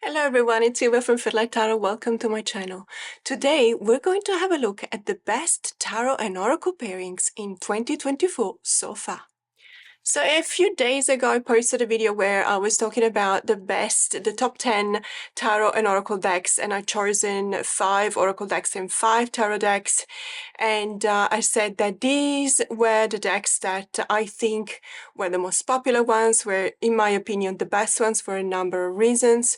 Hello everyone, it's Silvia from Fiddler Tarot. Welcome to my channel. Today we're going to have a look at the best tarot and oracle pairings in 2024 so far. So a few days ago, I posted a video where I was talking about the top 10 tarot and oracle decks, and I've chosen 5 oracle decks and 5 tarot decks. And I said that these were the decks that I think were the most popular ones, were, in my opinion, the best ones for a number of reasons.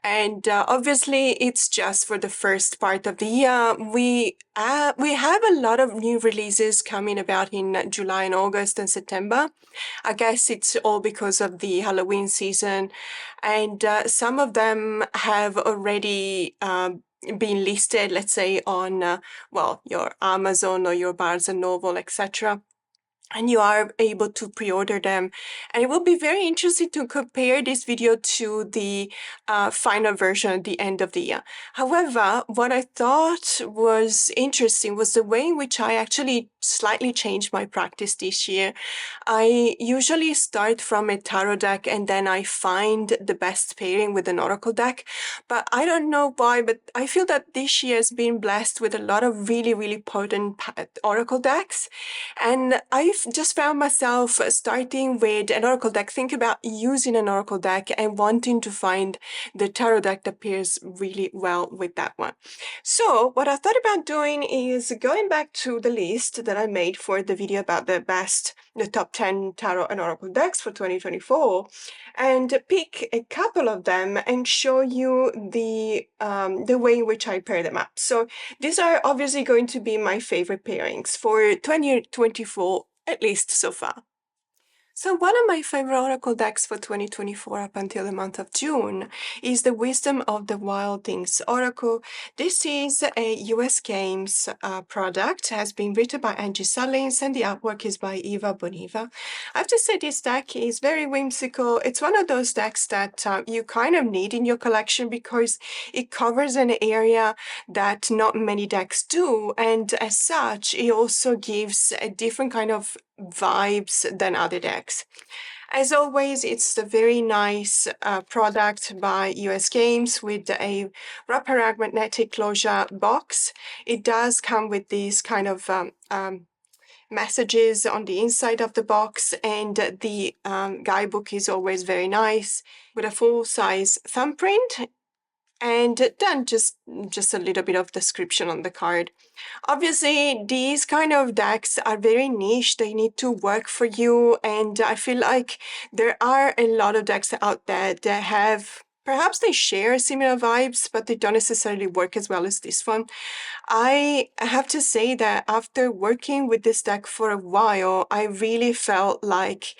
And obviously, it's just for the first part of the year. We have a lot of new releases coming about in July and August and September. I guess it's all because of the Halloween season, and some of them have already been listed, let's say, on your Amazon or your Barnes and Noble, etc. And you are able to pre-order them. And it will be very interesting to compare this video to the final version at the end of the year. However, what I thought was interesting was the way in which I actually slightly changed my practice this year. I usually start from a tarot deck and then I find the best pairing with an oracle deck. But I don't know why, but I feel that this year has been blessed with a lot of really, really potent oracle decks. And I've just found myself starting with an oracle deck, thinking about using an oracle deck and wanting to find the tarot deck that pairs really well with that one. So what I thought about doing is going back to the list that I made for the video about the top 10 tarot and oracle decks for 2024, and pick a couple of them and show you the way in which I pair them up. So these are obviously going to be my favorite pairings for 2024, at least so far. So one of my favorite oracle decks for 2024 up until the month of June is the Wisdom of the Wild Things Oracle. This is a US Games product, has been written by Angie Salins, and the artwork is by Eva Boniva. I have to say this deck is very whimsical. It's one of those decks that you kind of need in your collection because it covers an area that not many decks do, and as such, it also gives a different kind of vibes than other decks. As always, it's a very nice product by US Games with a wraparound magnetic closure box. It does come with these kind of messages on the inside of the box, and the guidebook is always very nice with a full-size thumbprint, and then just a little bit of description on the card. Obviously, these kind of decks are very niche. They need to work for you, and I feel like there are a lot of decks out there that have, perhaps they share similar vibes, but they don't necessarily work as well as this one. I have to say that after working with this deck for a while, I really felt like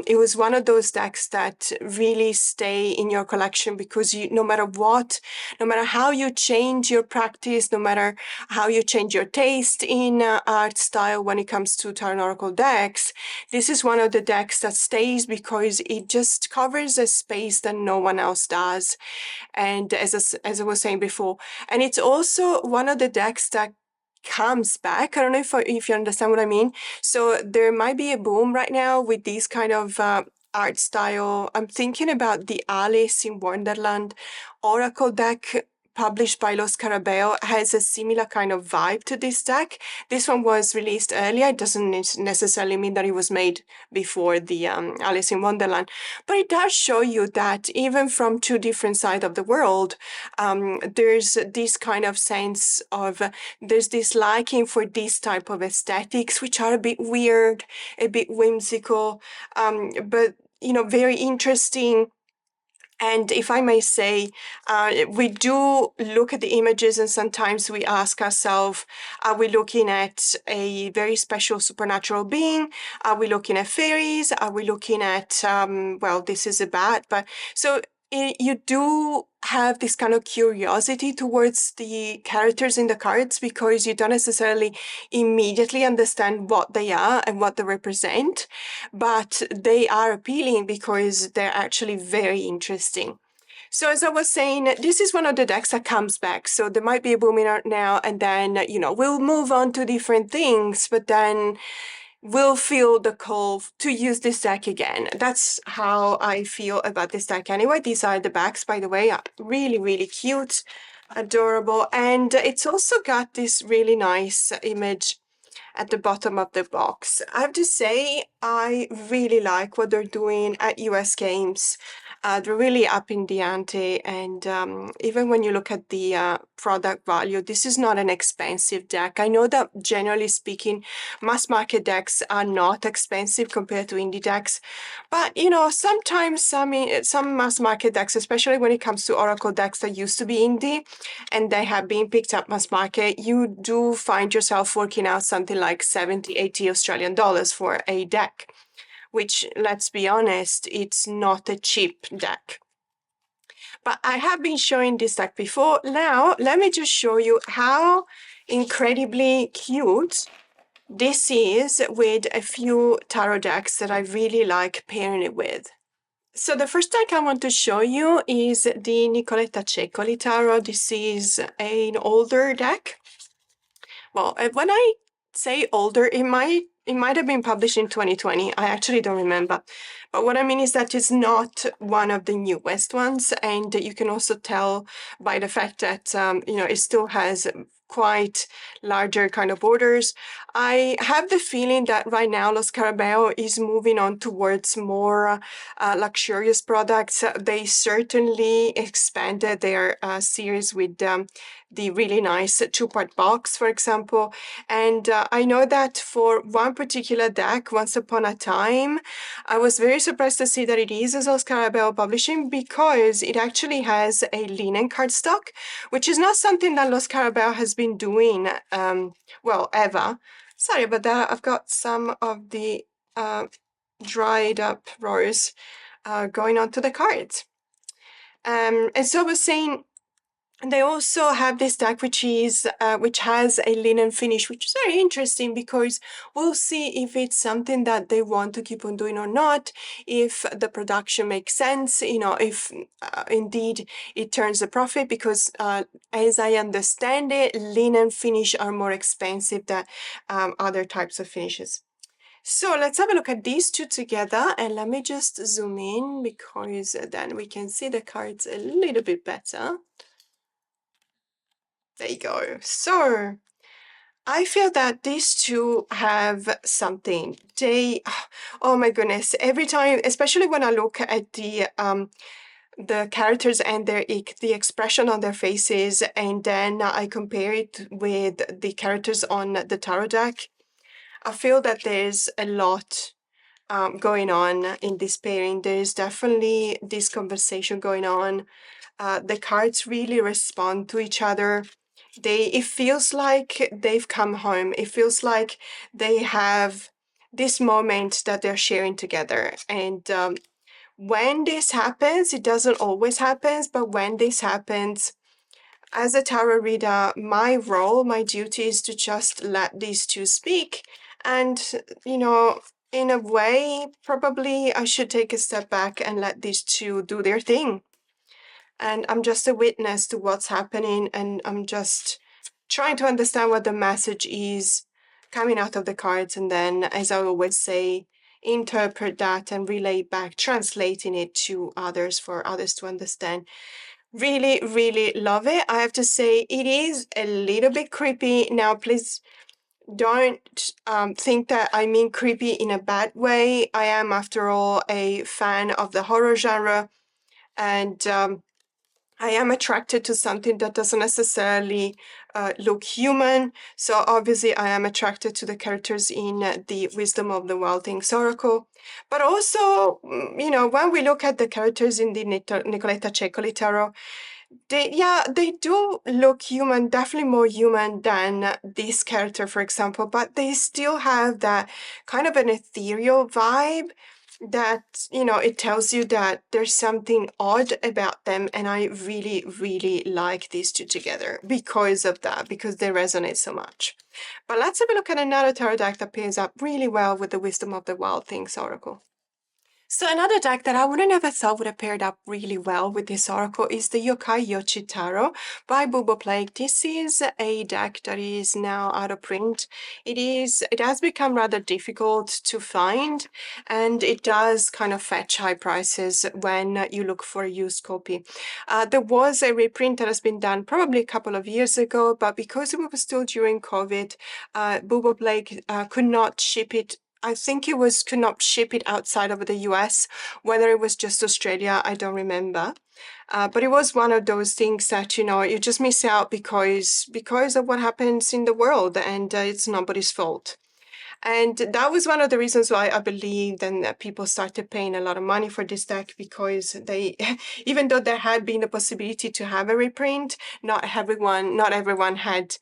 it was one of those decks that really stay in your collection because no matter what, no matter how you change your practice, no matter how you change your taste in art style when it comes to tarot and oracle decks, this is one of the decks that stays because it just covers a space that no one else does. And as I was saying before, and it's also one of the decks that comes back. I don't know if you understand what I mean. So there might be a boom right now with these kind of art style. I'm thinking about the Alice in Wonderland oracle deck published by Los Carabeo, has a similar kind of vibe to this deck. This one was released earlier. It doesn't necessarily mean that it was made before the Alice in Wonderland, but it does show you that even from two different sides of the world, there's this kind of sense of, there's this liking for this type of aesthetics, which are a bit weird, a bit whimsical, but, very interesting. And if I may say, we do look at the images and sometimes we ask ourselves, are we looking at a very special supernatural being? Are we looking at fairies? Are we looking at, this is a bat, but so you do have this kind of curiosity towards the characters in the cards because you don't necessarily immediately understand what they are and what they represent, but they are appealing because they're actually very interesting. So as I was saying, this is one of the decks that comes back. So there might be a boom in art now, and then, we'll move on to different things, but then will feel the call to use this deck again. That's how I feel about this deck anyway. These are the backs, by the way, are really, really cute, adorable. And it's also got this really nice image at the bottom of the box. I have to say, I really like what they're doing at US Games. They're really upping the ante, and even when you look at the product value, this is not an expensive deck. I know that generally speaking, mass market decks are not expensive compared to indie decks, but you know, sometimes some mass market decks, especially when it comes to Oracle decks that used to be indie and they have been picked up mass market, you do find yourself working out something like 70, 80 Australian dollars for a deck, which, let's be honest, it's not a cheap deck. But I have been showing this deck before. Now, let me just show you how incredibly cute this is with a few tarot decks that I really like pairing it with. So the first deck I want to show you is the Nicoletta Cecoli Tarot. This is an older deck. Well, when I say older, it might have been published in 2020. I actually don't remember. But what I mean is that it's not one of the newest ones. And you can also tell by the fact that, you know, it still has quite larger kind of borders. I have the feeling that right now Los Carabeo is moving on towards more luxurious products. They certainly expanded their series with the really nice two-part box, for example. And I know that for one particular deck, Once Upon a Time, I was very surprised to see that it is Los Carabeo Publishing, because it actually has a linen cardstock, which is not something that Los Carabeo has been doing, well, ever. Sorry about that. I've got some of the dried up rose going onto the cards. And so I was saying, they also have this deck which has a linen finish, which is very interesting, because we'll see if it's something that they want to keep on doing or not, if the production makes sense, you know, if indeed it turns a profit, because as I understand it, linen finish are more expensive than other types of finishes. So let's have a look at these two together, and let me just zoom in, because then we can see the cards a little bit better. There you go. So I feel that these two have something. They, oh my goodness, every time, especially when I look at the characters and the expression on their faces, and then I compare it with the characters on the tarot deck, I feel that there's a lot going on in this pairing. There's definitely this conversation going on. The cards really respond to each other. It feels like they've come home. It feels like they have this moment that they're sharing together. And when this happens, it doesn't always happen, but when this happens, as a tarot reader, my role, my duty is to just let these two speak. And, you know, in a way, probably I should take a step back and let these two do their thing. And I'm just a witness to what's happening, and I'm just trying to understand what the message is coming out of the cards, and then, as I always say, interpret that and relay back, translating it to others for others to understand. Really, really love it. I have to say, it is a little bit creepy. Now, please don't think that I mean creepy in a bad way. I am, after all, a fan of the horror genre, and I am attracted to something that doesn't necessarily look human. So obviously I am attracted to the characters in the Wisdom of the Wild Things Oracle. But also, you know, when we look at the characters in the Nicoletta Cecoli Tarot, they do look human, definitely more human than this character, for example, but they still have that kind of an ethereal vibe that, you know, it tells you that there's something odd about them, and I really, really like these two together because of that, because they resonate so much. But let's have a look at another tarot deck that pairs up really well with the Wisdom of the Wild Things Oracle. So another deck that I would have never thought would have paired up really well with this oracle is the Yokai Yochi Tarot by Bubble Plague. This is a deck that is now out of print. It has become rather difficult to find, and it does kind of fetch high prices when you look for a used copy. There was a reprint that has been done probably a couple of years ago, but because we were still during COVID, Bubble Plague could not ship it. I think it was could not ship it outside of the US, whether it was just Australia, I don't remember. But it was one of those things that, you just miss out because of what happens in the world, and it's nobody's fault. And that was one of the reasons why I believe then that people started paying a lot of money for this deck, because they, even though there had been a possibility to have a reprint, not everyone had,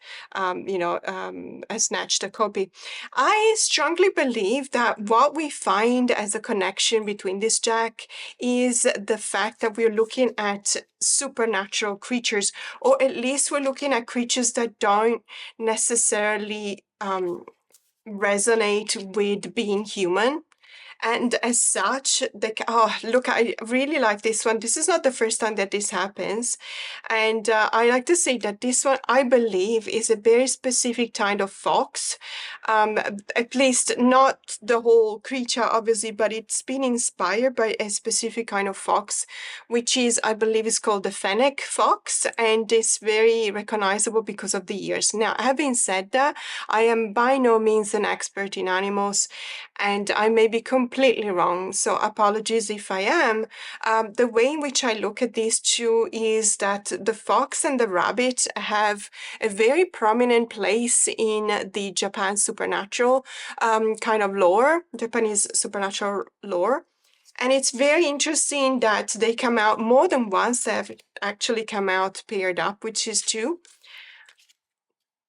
snatched a copy. I strongly believe that what we find as a connection between this deck is the fact that we're looking at supernatural creatures, or at least we're looking at creatures that don't necessarily resonate with being human. And as such, look, I really like this one. This is not the first time that this happens. And I like to say that this one, I believe, is a very specific kind of fox. At least not the whole creature, obviously, but it's been inspired by a specific kind of fox, which is, I believe, is called the fennec fox. And it's very recognizable because of the ears. Now, having said that, I am by no means an expert in animals, and I may be completely wrong, so apologies if I am. The way in which I look at these two is that the fox and the rabbit have a very prominent place in the Japan supernatural kind of lore, Japanese supernatural lore. And it's very interesting that they come out more than once. They have actually come out paired up, which is two.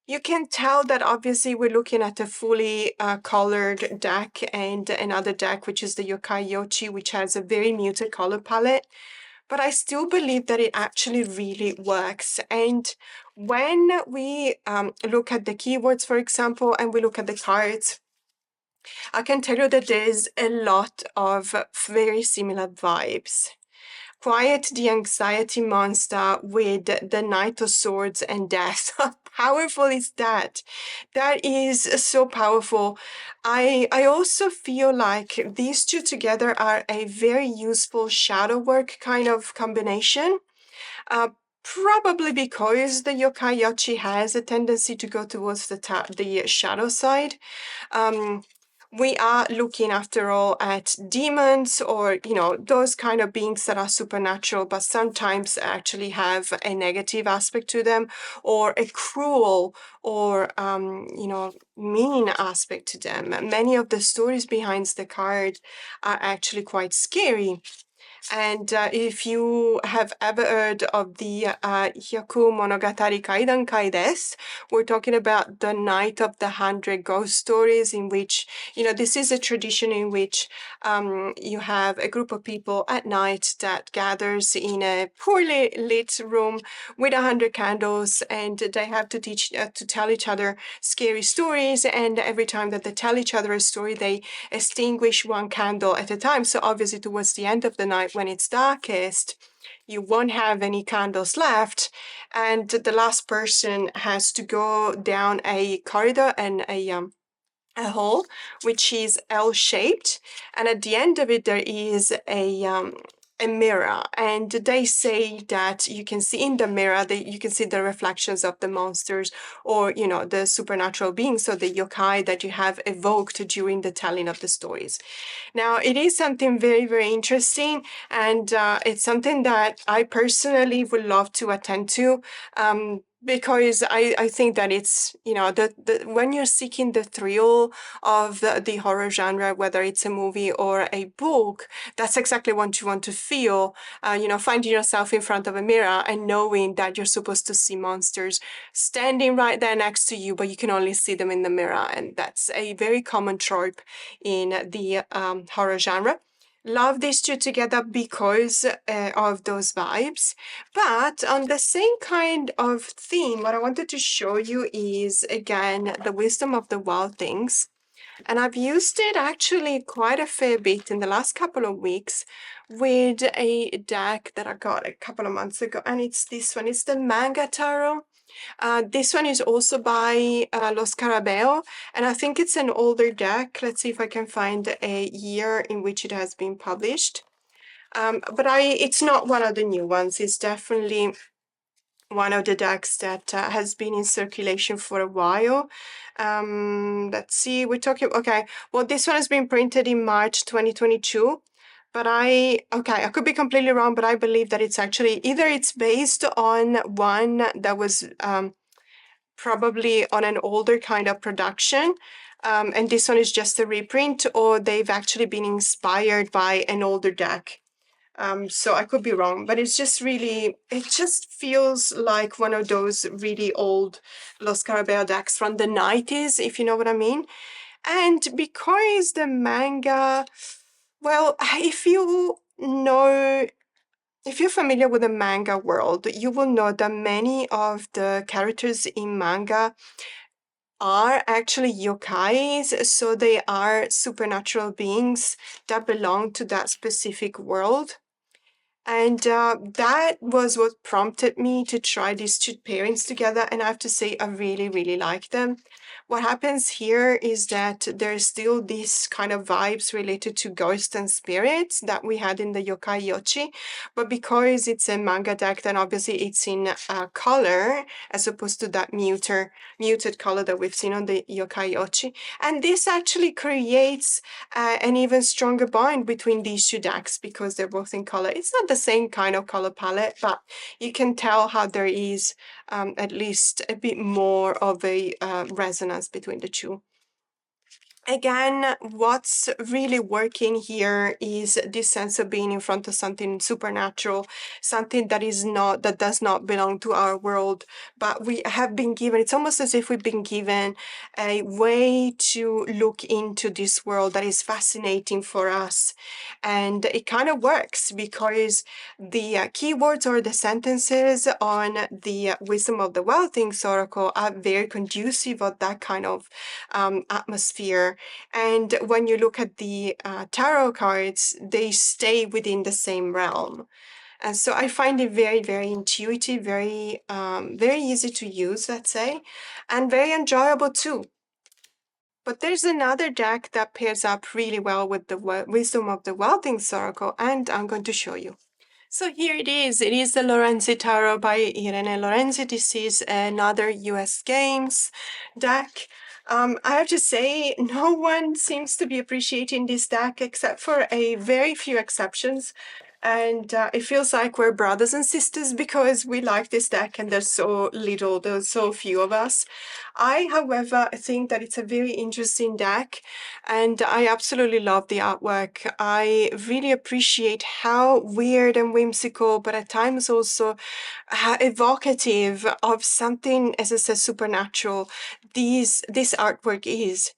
You can tell that obviously we're looking at a fully colored deck and another deck, which is the Yokai Yochi, which has a very muted color palette. But I still believe that it actually really works. And when we look at the keywords, for example, and we look at the cards, I can tell you that there's a lot of very similar vibes. Quiet the anxiety monster with the Knight of Swords and Death. How powerful is that? That is so powerful. I also feel like these two together are a very useful shadow work kind of combination. Probably because the Yokai Yochi has a tendency to go towards the shadow side. We are looking, after all, at demons, or, those kind of beings that are supernatural, but sometimes actually have a negative aspect to them, or a cruel or, mean aspect to them. Many of the stories behind the card are actually quite scary. And if you have ever heard of the Hyaku Monogatari Kaidan desu, we're talking about the Night of the 100 Ghost Stories, in which, this is a tradition in which you have a group of people at night that gathers in a poorly lit room with 100 candles, and they have to tell each other scary stories. And every time that they tell each other a story, they extinguish one candle at a time. So obviously towards the end of the night, when it's darkest, you won't have any candles left, and the last person has to go down a corridor and a hole, which is L-shaped, and at the end of it there is a mirror, and they say that you can see in the mirror that you can see the reflections of the monsters, or the supernatural beings, so the yokai that you have evoked during the telling of the stories. Now, it is something very, very interesting, and it's something that I personally would love to attend to, because I think that it's, when you're seeking the thrill of the horror genre, whether it's a movie or a book, that's exactly what you want to feel, finding yourself in front of a mirror and knowing that you're supposed to see monsters standing right there next to you, but you can only see them in the mirror. And that's a very common trope in the horror genre. Love these two together because of those vibes. But on the same kind of theme, what I wanted to show you is, again, the wisdom of the wild things. And I've used it actually quite a fair bit in the last couple of weeks with a deck that I got a couple of months ago. And it's this one. It's the Manga Tarot. This one is also by Los Carabeo, and I think it's an older deck. Let's see if I can find a year in which it has been published. But it's not one of the new ones. It's definitely one of the decks that has been in circulation for a while. Let's see, we're talking, okay, well, this one has been printed in March 2022. But I could be completely wrong, but I believe that it's actually either it's based on one that was probably on an older kind of production, and this one is just a reprint, or they've actually been inspired by an older deck. So I could be wrong, but it's just really, it just feels like one of those really old Los Carabeo decks from the 90s, if you know what I mean. And because the manga, well, if you're familiar with the manga world, you will know that many of the characters in manga are actually yokais, so they are supernatural beings that belong to that specific world. And that was what prompted me to try these two pairings together. And I have to say, I really, really like them. What happens here is that there's still these kind of vibes related to ghosts and spirits that we had in the Yokai Yochi. But because it's a manga deck, then obviously it's in color as opposed to that muted color that we've seen on the Yokai Yochi. And this actually creates an even stronger bond between these two decks because they're both in color. It's not the same kind of color palette, but you can tell how there is at least a bit more of a resonance between the two. Again, what's really working here is this sense of being in front of something supernatural, something that does not belong to our world, but we have been given, it's almost as if we've been given a way to look into this world that is fascinating for us. And it kind of works because the keywords or the sentences on the Wisdom of the Well Things Oracle are very conducive of that kind of atmosphere. And when you look at the tarot cards, they stay within the same realm. And so I find it very, very intuitive, very easy to use, let's say, and very enjoyable too. But there's another deck that pairs up really well with the Wisdom of the Well Things Oracle, and I'm going to show you. So here it is. It is the Lorenzi Tarot by Irene Lorenzi. This is another US Games deck. I have to say, no one seems to be appreciating this deck except for a very few exceptions. And it feels like we're brothers and sisters because we like this deck and there's so few of us. I, however, think that it's a very interesting deck and I absolutely love the artwork. I really appreciate how weird and whimsical, but at times also evocative of something, as I said, supernatural, this artwork is.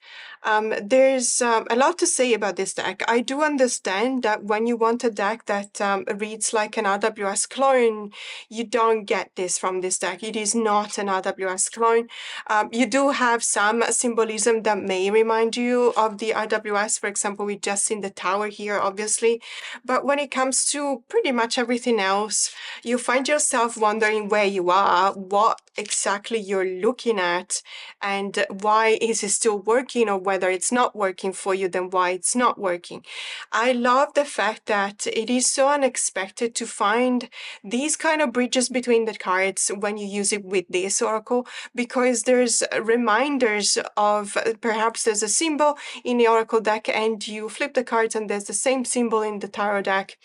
There's a lot to say about this deck. I do understand that when you want a deck that reads like an RWS clone, you don't get this from this deck. It is not an RWS clone. You do have some symbolism that may remind you of the RWS. For example, we just seen the tower here, obviously. But when it comes to pretty much everything else, you find yourself wondering where you are, what exactly you're looking at, and why is it still working, or whether it's not working for you, then why it's not working. I love the fact that it is so unexpected to find these kind of bridges between the cards when you use it with this oracle, because there's reminders of perhaps there's a symbol in the oracle deck and you flip the cards and there's the same symbol in the tarot deck.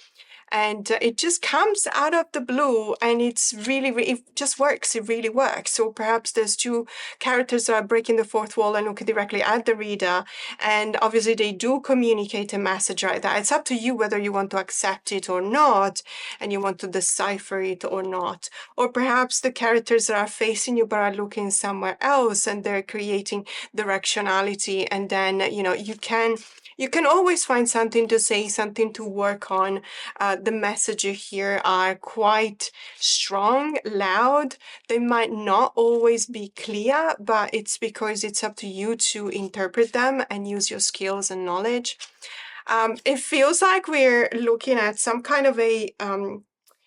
And it just comes out of the blue and it's really, it just works. It really works. So perhaps there's two characters that are breaking the fourth wall and look directly at the reader. And obviously they do communicate a message right there. It's up to you whether you want to accept it or not, and you want to decipher it or not. Or perhaps the characters that are facing you but are looking somewhere else and they're creating directionality. And then, you know, you can You can always find something to say, something to work on. The messages here are quite strong, loud. They might not always be clear, but it's because it's up to you to interpret them and use your skills and knowledge. It feels like we're looking at some kind of a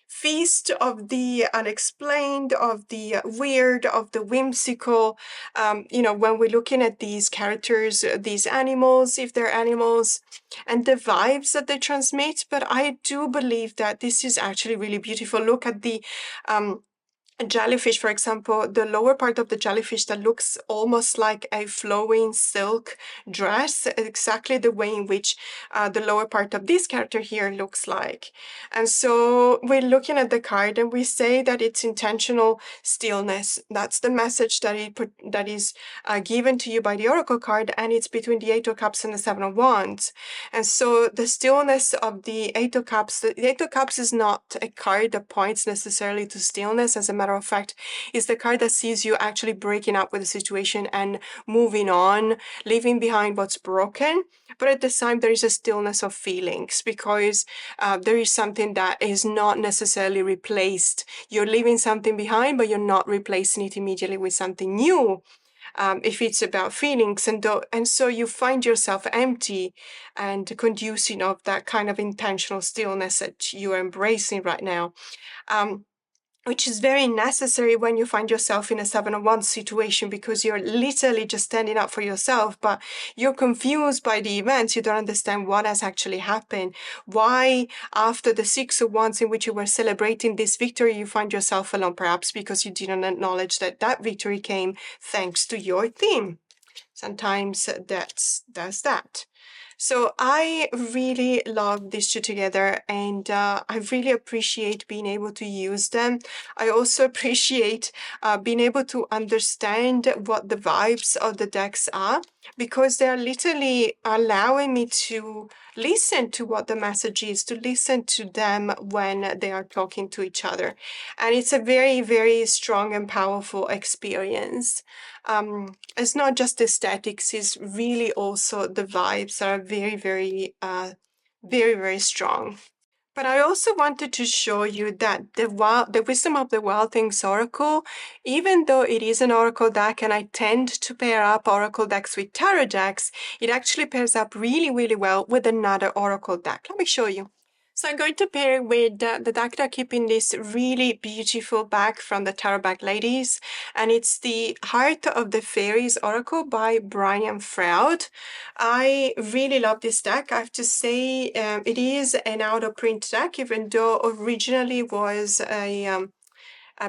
feast of the unexplained, of the weird, of the whimsical. When we're looking at these characters, these animals, if they're animals, and the vibes that they transmit. But I do believe that this is actually really beautiful. Look at the jellyfish, for example, the lower part of the jellyfish that looks almost like a flowing silk dress, exactly the way in which the lower part of this character here looks like. And so we're looking at the card and we say that it's intentional stillness. That's the message that is given to you by the Oracle card, and it's between the Eight of Cups and the Seven of Wands. And so the stillness of the Eight of Cups, the Eight of Cups is not a card that points necessarily to stillness. As a matter of fact, it's the card that sees you actually breaking up with the situation and moving on, leaving behind what's broken. But at the same, there is a stillness of feelings because there is something that is not necessarily replaced. You're leaving something behind, but you're not replacing it immediately with something new. If it's about feelings, and so you find yourself empty and conducing of that kind of intentional stillness that you are embracing right now. Which is very necessary when you find yourself in a 7 of Wands situation, because you're literally just standing up for yourself, but you're confused by the events. You don't understand what has actually happened. Why, after the 6 of Wands in which you were celebrating this victory, you find yourself alone, perhaps because you didn't acknowledge that that victory came thanks to your theme. Sometimes does that. So I really love these two together, and I really appreciate being able to use them. I also appreciate being able to understand what the vibes of the decks are, because they're literally allowing me to listen to what the message is, to listen to them when they are talking to each other. And it's a very, very strong and powerful experience. It's not just aesthetics, it's really also the vibes are very, very, very, very strong. But I also wanted to show you that the Wisdom of the Wild Things Oracle, even though it is an Oracle deck, and I tend to pair up Oracle decks with Tarot decks, it actually pairs up really, really well with another Oracle deck. Let me show you. So I'm going to pair it with the deck that I keep in this really beautiful bag from the Tarot Bag Ladies, and it's the Heart of the Fairies Oracle by Brian Froud. I really love this deck. I have to say it is an out-of-print deck, even though originally was a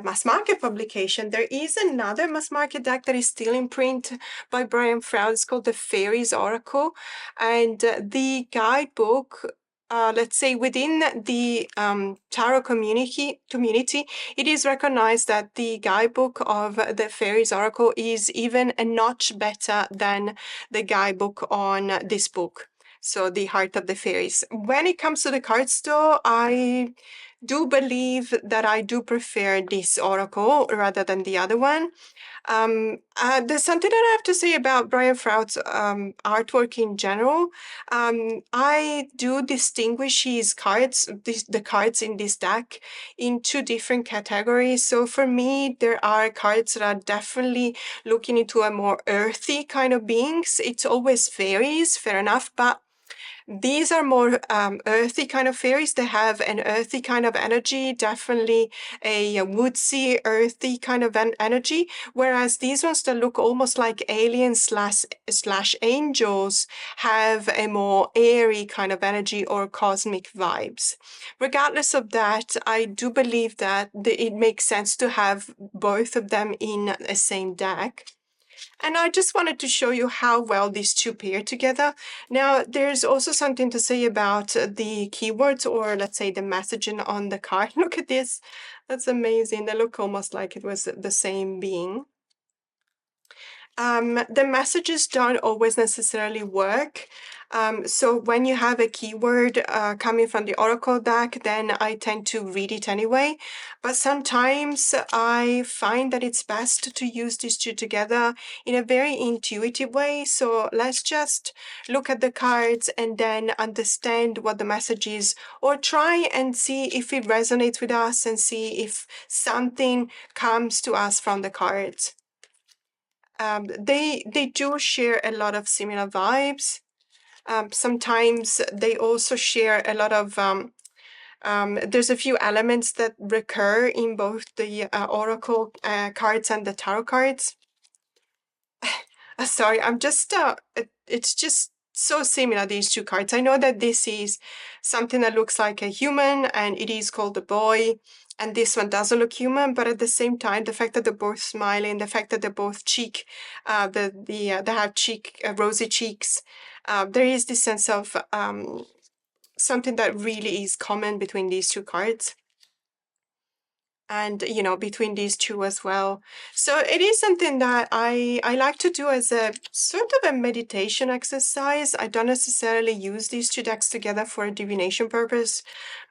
mass market publication. There is another mass market deck that is still in print by Brian Froud. It's called the Fairies Oracle, and the guidebook, let's say within the tarot community, it is recognized that the guidebook of the Fairies Oracle is even a notch better than the guidebook on this book. So the Heart of the Fairies. When it comes to the cards though, I do believe that I do prefer this oracle rather than the other one. There's something that I have to say about Brian Froud's artwork in general. I do distinguish his cards, the cards in this deck, in two different categories. So for me, there are cards that are definitely looking into a more earthy kind of beings. It's always fairies, fair enough, but these are more earthy kind of fairies. They have an earthy kind of energy, definitely a woodsy, earthy kind of energy. Whereas these ones that look almost like aliens slash angels have a more airy kind of energy or cosmic vibes. Regardless of that, I do believe that it makes sense to have both of them in the same deck. And I just wanted to show you how well these two pair together. Now, there's also something to say about the keywords, or let's say the messaging on the card. Look at this. That's amazing. They look almost like it was the same being. The messages don't always necessarily work. So when you have a keyword coming from the Oracle deck, then I tend to read it anyway. But sometimes I find that it's best to use these two together in a very intuitive way. So let's just look at the cards and then understand what the message is, or try and see if it resonates with us and see if something comes to us from the cards. They do share a lot of similar vibes. Sometimes they also share a lot of there's a few elements that recur in both the oracle cards and the tarot cards. Sorry, I'm just it's just so similar, these two cards. I know that this is something that looks like a human and it is called a boy, and this one doesn't look human, but at the same time, the fact that they're both smiling, the fact that they're both they have rosy cheeks, there is this sense of something that really is common between these two cards. And between these two as well. So it is something that I like to do as a sort of a meditation exercise. I don't necessarily use these two decks together for a divination purpose.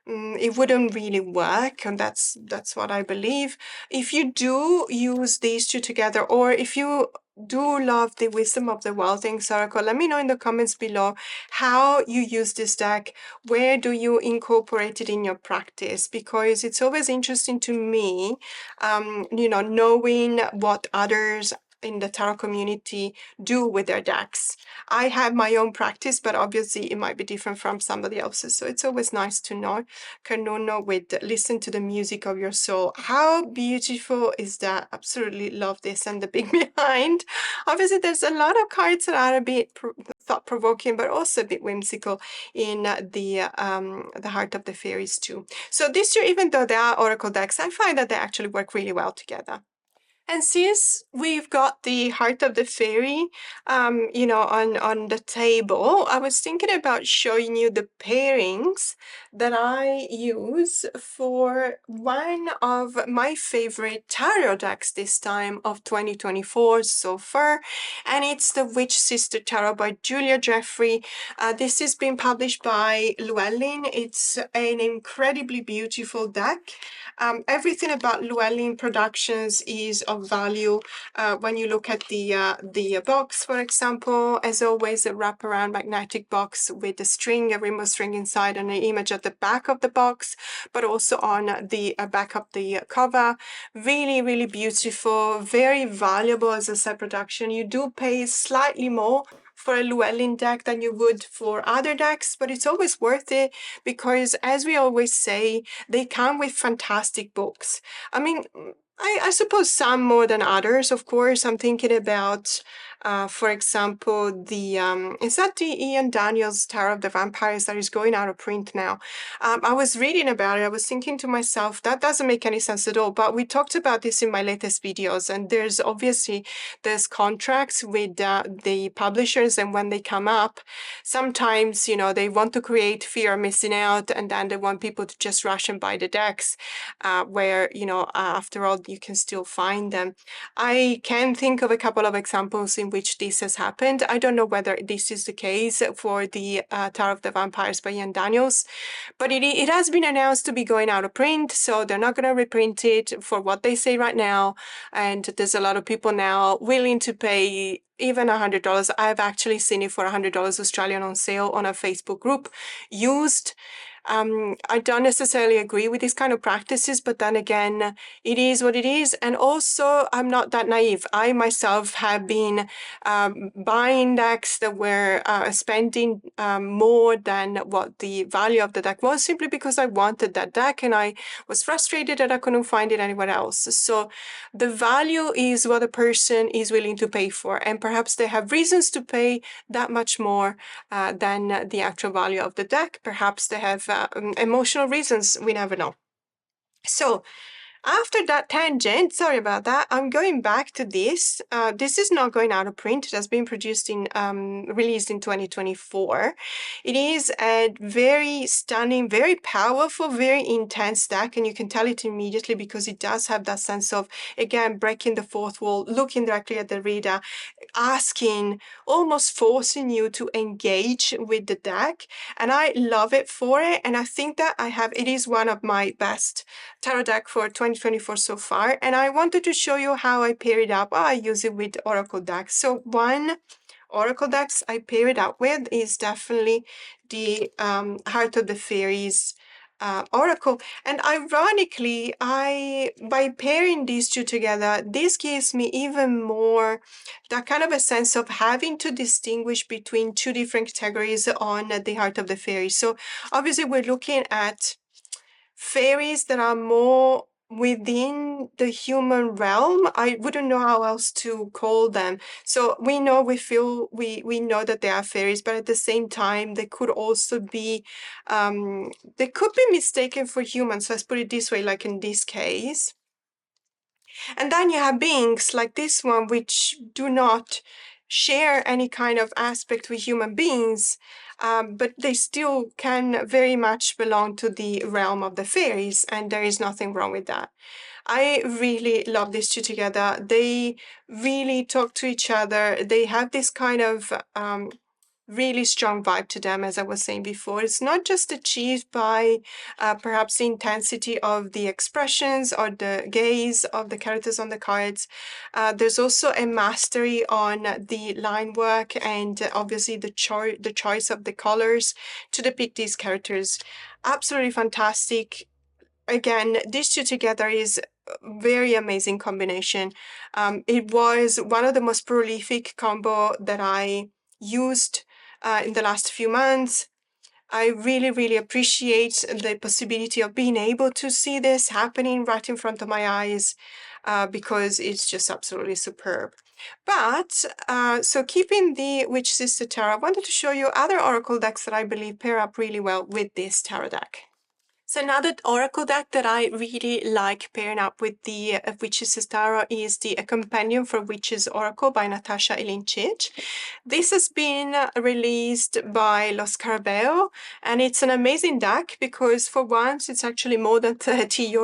It wouldn't really work, and that's what I believe. If you do use these two together, or if you do love the Wisdom of the Wild Things Oracle, let me know in the comments below how you use this deck. Where do you incorporate it in your practice? Because it's always interesting to me, knowing what others in the tarot community do with their decks. I have my own practice, but obviously it might be different from somebody else's. So it's always nice to know. Kanono with Listen to the Music of Your Soul. How beautiful is that? Absolutely love this and the big behind. Obviously, there's a lot of cards that are a bit thought-provoking, but also a bit whimsical in the Heart of the Fairies too. So this year, even though they are Oracle decks, I find that they actually work really well together. And since we've got the Heart of the Fairy, on the table, I was thinking about showing you the pairings that I use for one of my favorite tarot decks this time of 2024 so far, and it's the Witch Sister Tarot by Julia Jeffrey. This is being published by Llewellyn. It's an incredibly beautiful deck. Everything about Llewellyn Productions is of value. When you look at the box, for example, as always, a wraparound magnetic box with a string, a rainbow string inside, and an image at the back of the box, but also on the back of the cover. Really, really beautiful, very valuable as a set production. You do pay slightly more for a Llewellyn deck than you would for other decks, but it's always worth it because, as we always say, they come with fantastic books. I mean, I suppose some more than others, of course. I'm thinking about, for example, is that the Ian Daniels Tarot of the Vampires that is going out of print now? I was reading about it. I was thinking to myself, that doesn't make any sense at all. But we talked about this in my latest videos, and there's contracts with the publishers, and when they come up, sometimes, they want to create fear of missing out, and then they want people to just rush and buy the decks, where, after all, you can still find them. I can think of a couple of examples in which this has happened. I don't know whether this is the case for the Tarot of the Vampires by Ian Daniels, but it has been announced to be going out of print, so they're not going to reprint it for what they say right now. And there's a lot of people now willing to pay even $100. I've actually seen it for $100 Australian on sale on a Facebook group used. I don't necessarily agree with these kind of practices, but then again, it is what it is. And also, I'm not that naive. I myself have been buying decks that were spending more than what the value of the deck was, simply because I wanted that deck and I was frustrated that I couldn't find it anywhere else. So the value is what a person is willing to pay for, and perhaps they have reasons to pay that much more than the actual value of the deck. Perhaps they have emotional reasons, we never know. So After that tangent, sorry about that, I'm going back to this. This is not going out of print. It has been produced in, released in 2024. It is a very stunning, very powerful, very intense deck, and you can tell it immediately because it does have that sense of, again, breaking the fourth wall, looking directly at the reader, asking, almost forcing you to engage with the deck. And I love it for it. And I think that it is one of my best tarot deck for 2024 so far. And I wanted to show you how I pair it up. I use it with Oracle decks. So one Oracle decks I pair it up with is definitely the Heart of the Fairies Oracle. And ironically, by pairing these two together, this gives me even more that kind of a sense of having to distinguish between two different categories on the Heart of the Fairies. So obviously we're looking at fairies that are more within the human realm. I wouldn't know how else to call them. So we know, we know that they are fairies, but at the same time, they could also be, they could be mistaken for humans. Let's put it this way, like in this case. And then you have beings like this one, which do not share any kind of aspect with human beings, but they still can very much belong to the realm of the fairies, and there is nothing wrong with that. I really love these two together. They really talk to each other. They have this kind of really strong vibe to them, as I was saying before. It's not just achieved by perhaps the intensity of the expressions or the gaze of the characters on the cards. There's also a mastery on the line work and obviously the choice of the colors to depict these characters. Absolutely fantastic. Again, these two together is very amazing combination. It was one of the most prolific combo that I used in the last few months. I really, really appreciate the possibility of being able to see this happening right in front of my eyes because it's just absolutely superb. But, so keeping the Witch Sister Tarot, I wanted to show you other Oracle decks that I believe pair up really well with this tarot deck. So another Oracle deck that I really like pairing up with the Witches' Tarot is the A Companion for Witches Oracle by Natasha Ilincic. This has been released by Los Carabeo, and it's an amazing deck because for once it's actually more than 30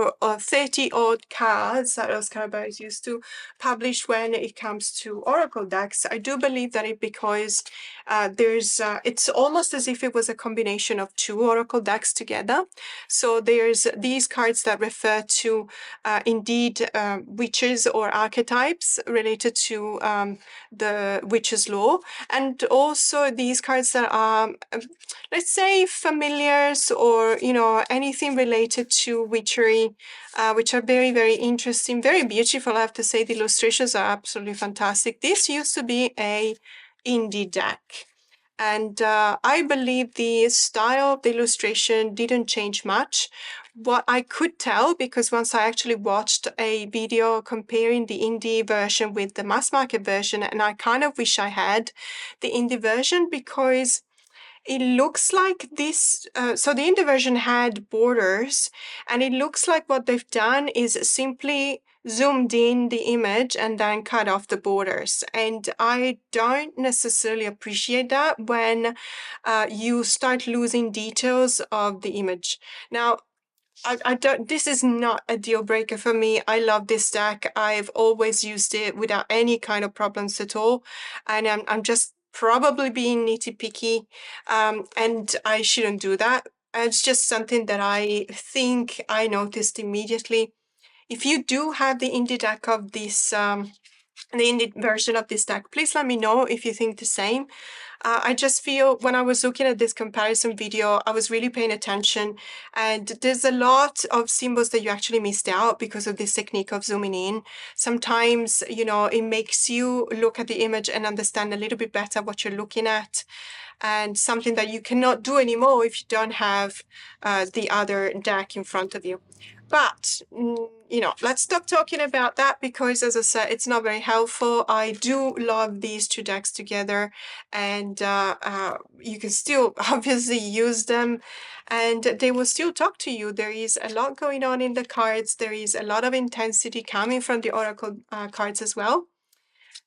odd cards that Los Carabeo is used to publish when it comes to Oracle decks. I do believe that because it's almost as if it was a combination of two Oracle decks together. So there's these cards that refer to indeed witches or archetypes related to the witch's lore, and also these cards that are, let's say, familiars or, you know, anything related to witchery, which are very, very interesting, very beautiful. I have to say the illustrations are absolutely fantastic. This used to be a indie deck. And I believe the style of the illustration didn't change much. What I could tell, because once I actually watched a video comparing the indie version with the mass market version, and I kind of wish I had the indie version because it looks like this. So the indie version had borders, and it looks like what they've done is simply zoomed in the image and then cut off the borders. And I don't necessarily appreciate that when you start losing details of the image. Now, I don't, this is not a deal breaker for me. I love this deck. I've always used it without any kind of problems at all. And I'm just probably being nitty-picky, and I shouldn't do that. It's just something that I think I noticed immediately. If you do have the indie deck of this, the indie version of this deck, please let me know if you think the same. I just feel when I was looking at this comparison video, I was really paying attention, and there's a lot of symbols that you actually missed out because of this technique of zooming in. Sometimes, you know, it makes you look at the image and understand a little bit better what you're looking at, and something that you cannot do anymore if you don't have the other deck in front of you. But, you know, let's stop talking about that because, as I said, it's not very helpful. I do love these two decks together, and you can still obviously use them, and they will still talk to you. There is a lot going on in the cards. There is a lot of intensity coming from the Oracle cards as well.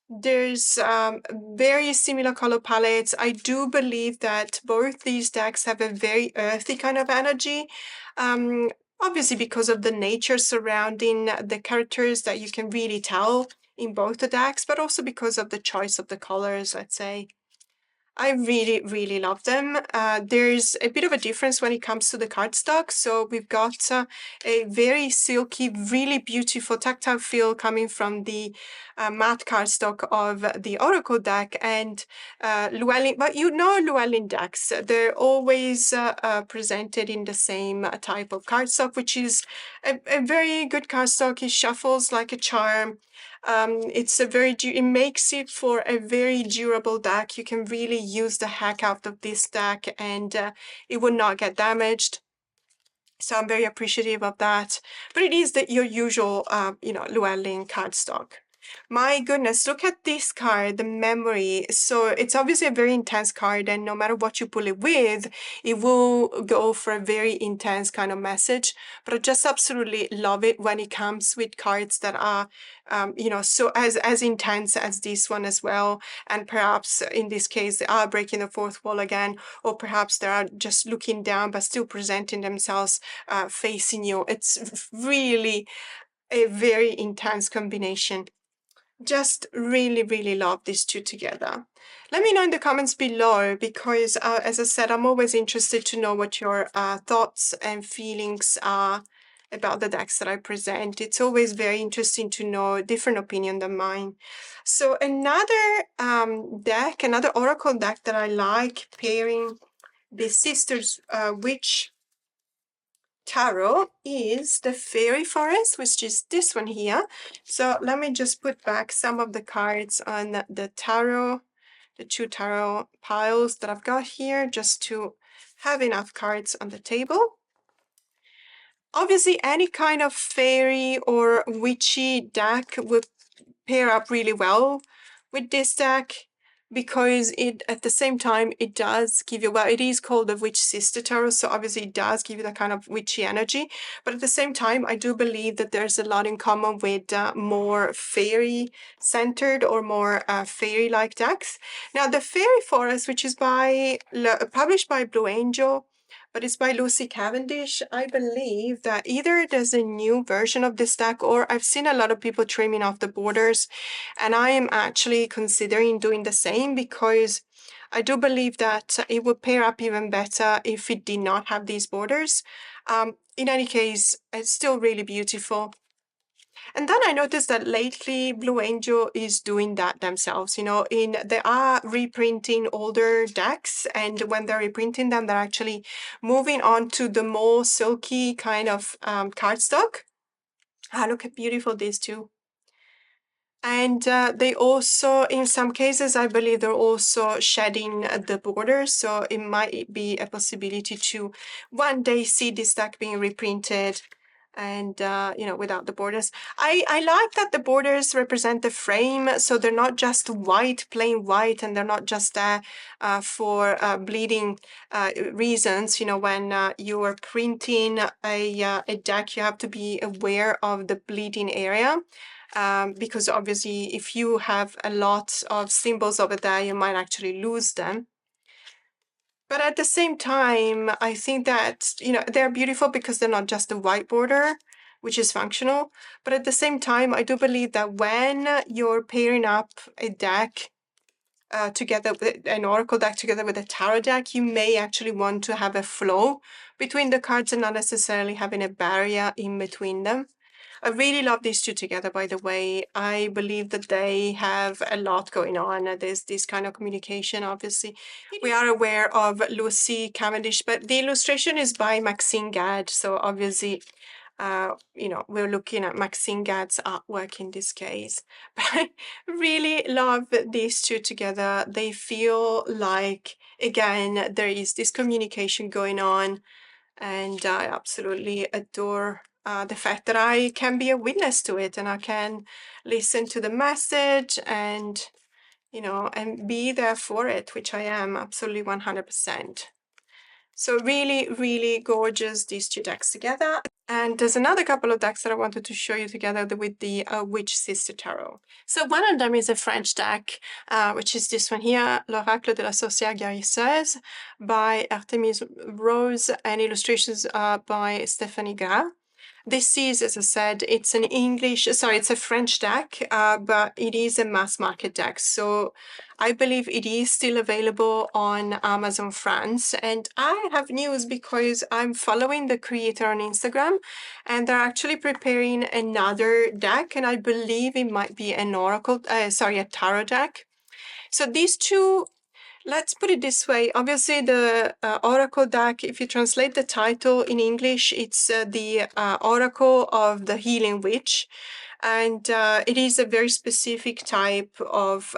There's very similar color palettes. I do believe that both these decks have a very earthy kind of energy. Um, Obviously because of the nature surrounding the characters that you can really tell in both the decks, but also because of the choice of the colors, let's say. I really, really love them. There's a bit of a difference when it comes to the cardstock. So we've got a very silky, really beautiful tactile feel coming from the matte cardstock of the Oracle deck and Llewellyn. But you know Llewellyn decks, they're always presented in the same type of cardstock, which is a very good cardstock. It shuffles like a charm. It's a it makes it for a very durable deck. You can really use the heck out of this deck and it will not get damaged. So I'm very appreciative of that. But it is your usual, you know, Llewellyn cardstock. My goodness, look at this card, the memory. So it's obviously a very intense card, and no matter what you pull it with, it will go for a very intense kind of message. But I just absolutely love it when it comes with cards that are, you know, so as intense as this one as well. And perhaps in this case, they are breaking the fourth wall again, or perhaps they are just looking down but still presenting themselves facing you. It's really a very intense combination. Just really, really love these two together. Let me know in the comments below because, as I said, I'm always interested to know what your thoughts and feelings are about the decks that I present. It's always very interesting to know a different opinion than mine. So another deck, another Oracle deck that I like pairing the Sisters Witch Tarot is the Fairy Forest, which is this one here. So let me just put back some of the cards on the tarot, the two tarot piles that I've got here, just to have enough cards on the table. Obviously, any kind of fairy or witchy deck would pair up really well with this deck because it, at the same time, it does give you, well, it is called the Witch Sister Tarot, so obviously it does give you that kind of witchy energy, but at the same time, I do believe that there's a lot in common with more fairy-centered or more fairy-like decks. Now, the Fairy Forest, which is published by Blue Angel, but it's by Lucy Cavendish. I believe that either there's a new version of this deck or I've seen a lot of people trimming off the borders, and I am actually considering doing the same because I do believe that it would pair up even better if it did not have these borders. In any case, it's still really beautiful. And then I noticed that lately Blue Angel is doing that themselves. You know, they are reprinting older decks, and when they're reprinting them, they're actually moving on to the more silky kind of cardstock. Ah, look how beautiful these two. And they also, in some cases, I believe they're also shedding the borders. So it might be a possibility to one day see this deck being reprinted and, you know, without the borders. I like that the borders represent the frame. So they're not just white, plain white, and they're not just there for bleeding reasons. You know, when you are printing a deck, you have to be aware of the bleeding area. Because obviously if you have a lot of symbols over there, you might actually lose them. But at the same time, I think that, you know, they're beautiful because they're not just a white border, which is functional. But at the same time, I do believe that when you're pairing up a deck together with an Oracle deck together with a tarot deck, you may actually want to have a flow between the cards and not necessarily having a barrier in between them. I really love these two together, by the way. I believe that they have a lot going on. There's this kind of communication, obviously. We are aware of Lucy Cavendish, but the illustration is by Maxine Gadd. So obviously, you know, we're looking at Maxine Gadd's artwork in this case. But I really love these two together. They feel like, again, there is this communication going on. And I absolutely adore the fact that I can be a witness to it and I can listen to the message and, and be there for it, which I am absolutely 100%. So really, really gorgeous, these two decks together. And there's another couple of decks that I wanted to show you together with the Witch Sister Tarot. So one of them is a French deck, which is this one here, L'Oracle de la Sorcière Guérisseuse by Artemis Rose, and illustrations by Stéphanie Gras. This is, as I said, it's it's a French deck, but it is a mass market deck. So I believe it is still available on Amazon France. And I have news because I'm following the creator on Instagram, and they're actually preparing another deck. And I believe it might be an a tarot deck. So these two, let's put it this way. Obviously, the Oracle deck, if you translate the title in English, it's the Oracle of the Healing Witch. And it is a very specific type of,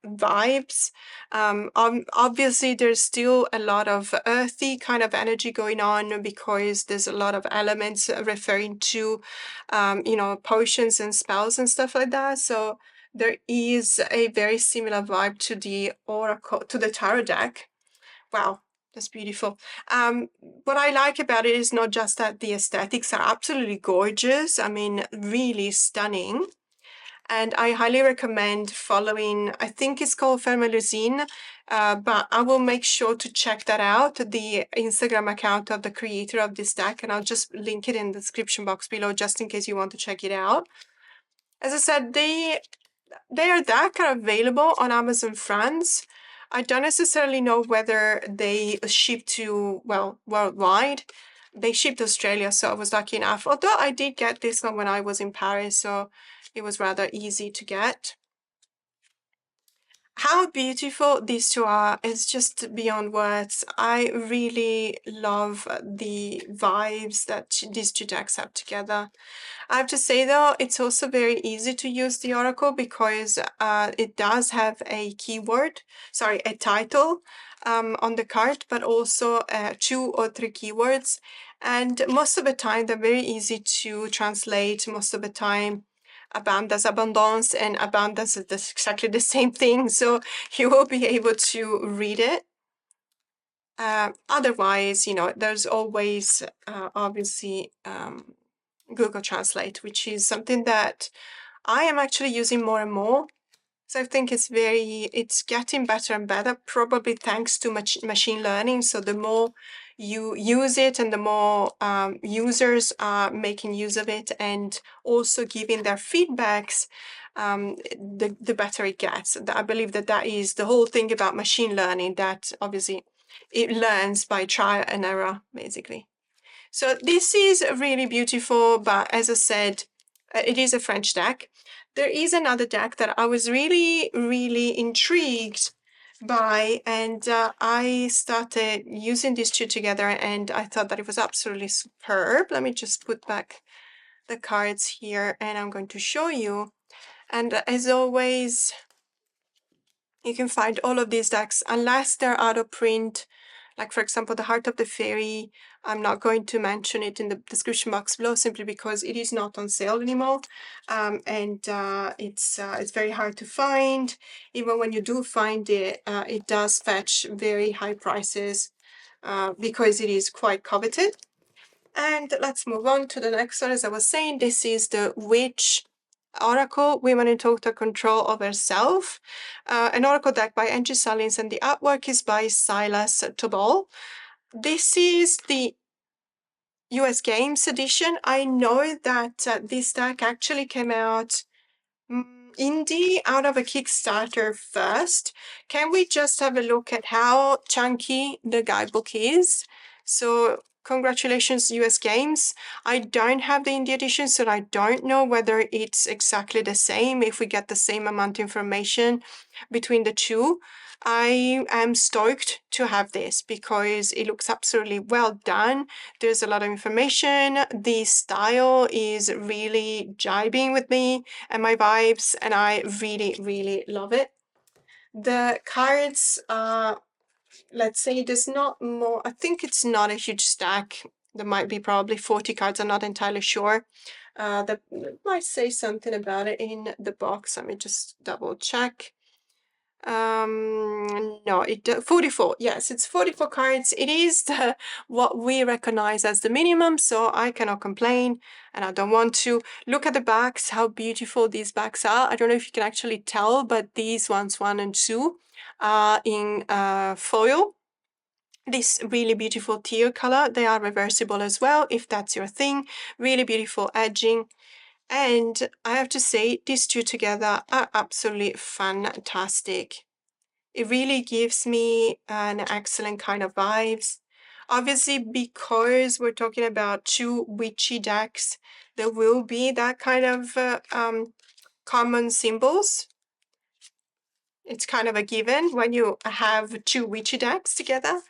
vibes. Obviously, there's still a lot of earthy kind of energy going on because there's a lot of elements referring to, potions and spells and stuff like that. So there is a very similar vibe to the Oracle, to the Tarot deck. Wow, that's beautiful. What I like about it is not just that the aesthetics are absolutely gorgeous. I mean, really stunning. And I highly recommend following, I think it's called Fermelusine, but I will make sure to check that out, the Instagram account of the creator of this deck, and I'll just link it in the description box below just in case you want to check it out. As I said, their deck are available on Amazon France. I don't necessarily know whether they ship to, worldwide. They shipped to Australia, so I was lucky enough. Although I did get this one when I was in Paris, so it was rather easy to get. How beautiful these two are is just beyond words. I really love the vibes that these two decks have together. I have to say though, it's also very easy to use the Oracle because it does have a title on the card, but also 2 or 3 keywords. And most of the time, they're very easy to translate. Most of the time, abundance, abundance, and abundance is exactly the same thing. So you will be able to read it. Otherwise, there's always, obviously, Google Translate, which is something that I am actually using more and more. So I think it's getting better and better, probably thanks to machine learning. So the more you use it and the more users are making use of it and also giving their feedbacks, the better it gets. I believe that is the whole thing about machine learning, that obviously it learns by trial and error, basically. So this is really beautiful, but as I said, it is a French deck. There is another deck that I was really, really intrigued by, and I started using these two together, and I thought that it was absolutely superb. Let me just put back the cards here, and I'm going to show you. And as always, you can find all of these decks, unless they're out of print. Like, for example, the Heart of the Fairy, I'm not going to mention it in the description box below simply because it is not on sale anymore. It's very hard to find. Even when you do find it, it does fetch very high prices because it is quite coveted. And let's move on to the next one. As I was saying, this is the Witch Oracle, Women in Total Control of Herself, an Oracle deck by Angie Salins, and the artwork is by Silas Tobal. This is the US Games edition. I know that this deck actually came out indie out of a Kickstarter first. Can we just have a look at how chunky the guidebook is? So congratulations, US Games. I don't have the indie edition, so I don't know whether it's exactly the same, if we get the same amount of information between the two. I am stoked to have this because it looks absolutely well done. There's a lot of information. The style is really jibing with me and my vibes, and I really, really love it. The cards are, let's say, there's not more, I think it's not a huge stack. There might be probably 40 cards. I'm not entirely sure. That might say something about it in the box. Let me just double check. No, 44. Yes, it's 44 cards. It is what we recognize as the minimum, so I cannot complain, and I don't want to. Look at the backs, how beautiful these backs are. I don't know if you can actually tell, but these ones, 1 and 2, are in foil. This really beautiful teal color. They are reversible as well, if that's your thing. Really beautiful edging. And I have to say, these two together are absolutely fantastic. It really gives me an excellent kind of vibes. Obviously, because we're talking about two witchy decks, there will be that kind of common symbols. It's kind of a given when you have two witchy decks together.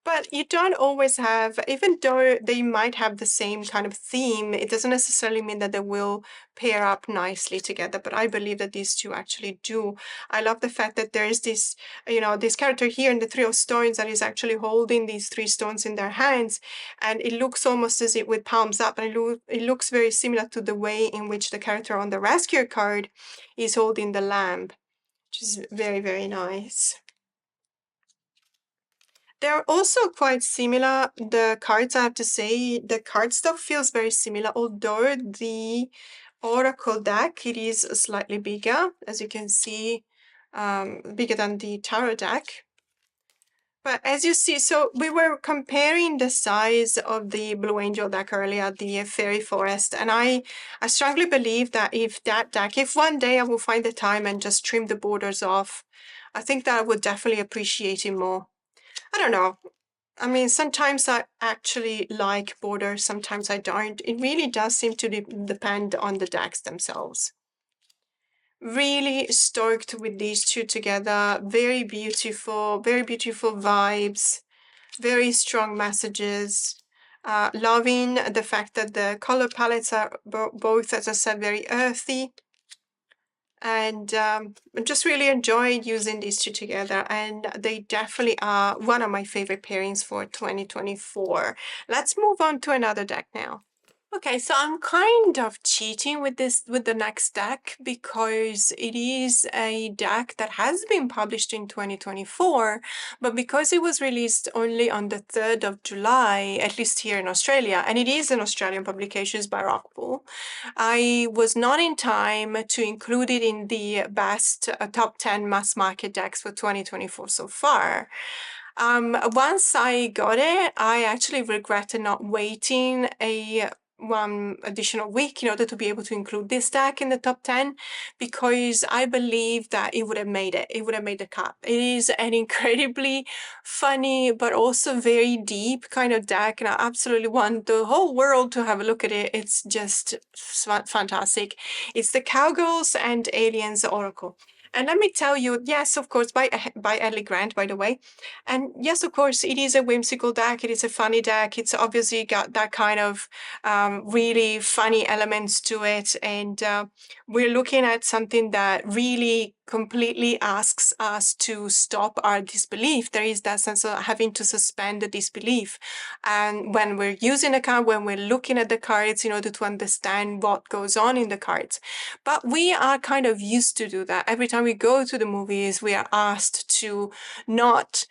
But you don't always have, even though they might have the same kind of theme, it doesn't necessarily mean that they will pair up nicely together. But I believe that these two actually do. I love the fact that there is this, this character here in the Three of Stones that is actually holding these 3 stones in their hands. And it looks almost as if with palms up. And it looks very similar to the way in which the character on the Rescuer card is holding the lamp, which is very, very nice. They're also quite similar, the cards, I have to say. The cardstock feels very similar, although the Oracle deck, it is slightly bigger, as you can see, bigger than the Tarot deck. But as you see, so we were comparing the size of the Blue Angel deck earlier, the Fairy Forest, and I strongly believe that if one day I will find the time and just trim the borders off, I think that I would definitely appreciate it more. I don't know. I mean, sometimes I actually like borders, sometimes I don't. It really does seem to depend on the decks themselves. Really stoked with these two together. Very beautiful vibes, very strong messages. Loving the fact that the color palettes are both, as I said, very earthy. And just really enjoyed using these two together, and they definitely are one of my favorite pairings for 2024. Let's move on to another deck now. Okay, so I'm kind of cheating with the next deck, because it is a deck that has been published in 2024, but because it was released only on the 3rd of July, at least here in Australia, and it is an Australian publication by Rockpool, I was not in time to include it in the best top 10 mass market decks for 2024 so far. Once I got it, I actually regretted not waiting one additional week in order to be able to include this deck in the top 10, because I believe that it would have made it. It would have made the cut. It is an incredibly funny but also very deep kind of deck, and I absolutely want the whole world to have a look at it. It's just fantastic. It's the Cowgirls and Aliens Oracle. And let me tell you, yes, of course, by Ellie Grant, by the way. And yes, of course, it is a whimsical deck. It is a funny deck. It's obviously got that kind of really funny elements to it. And we're looking at something that really completely asks us to stop our disbelief. There is that sense of having to suspend the disbelief. And when we're using a card, when we're looking at the cards in order to understand what goes on in the cards. But we are kind of used to do that. Every time we go to the movies, we are asked to not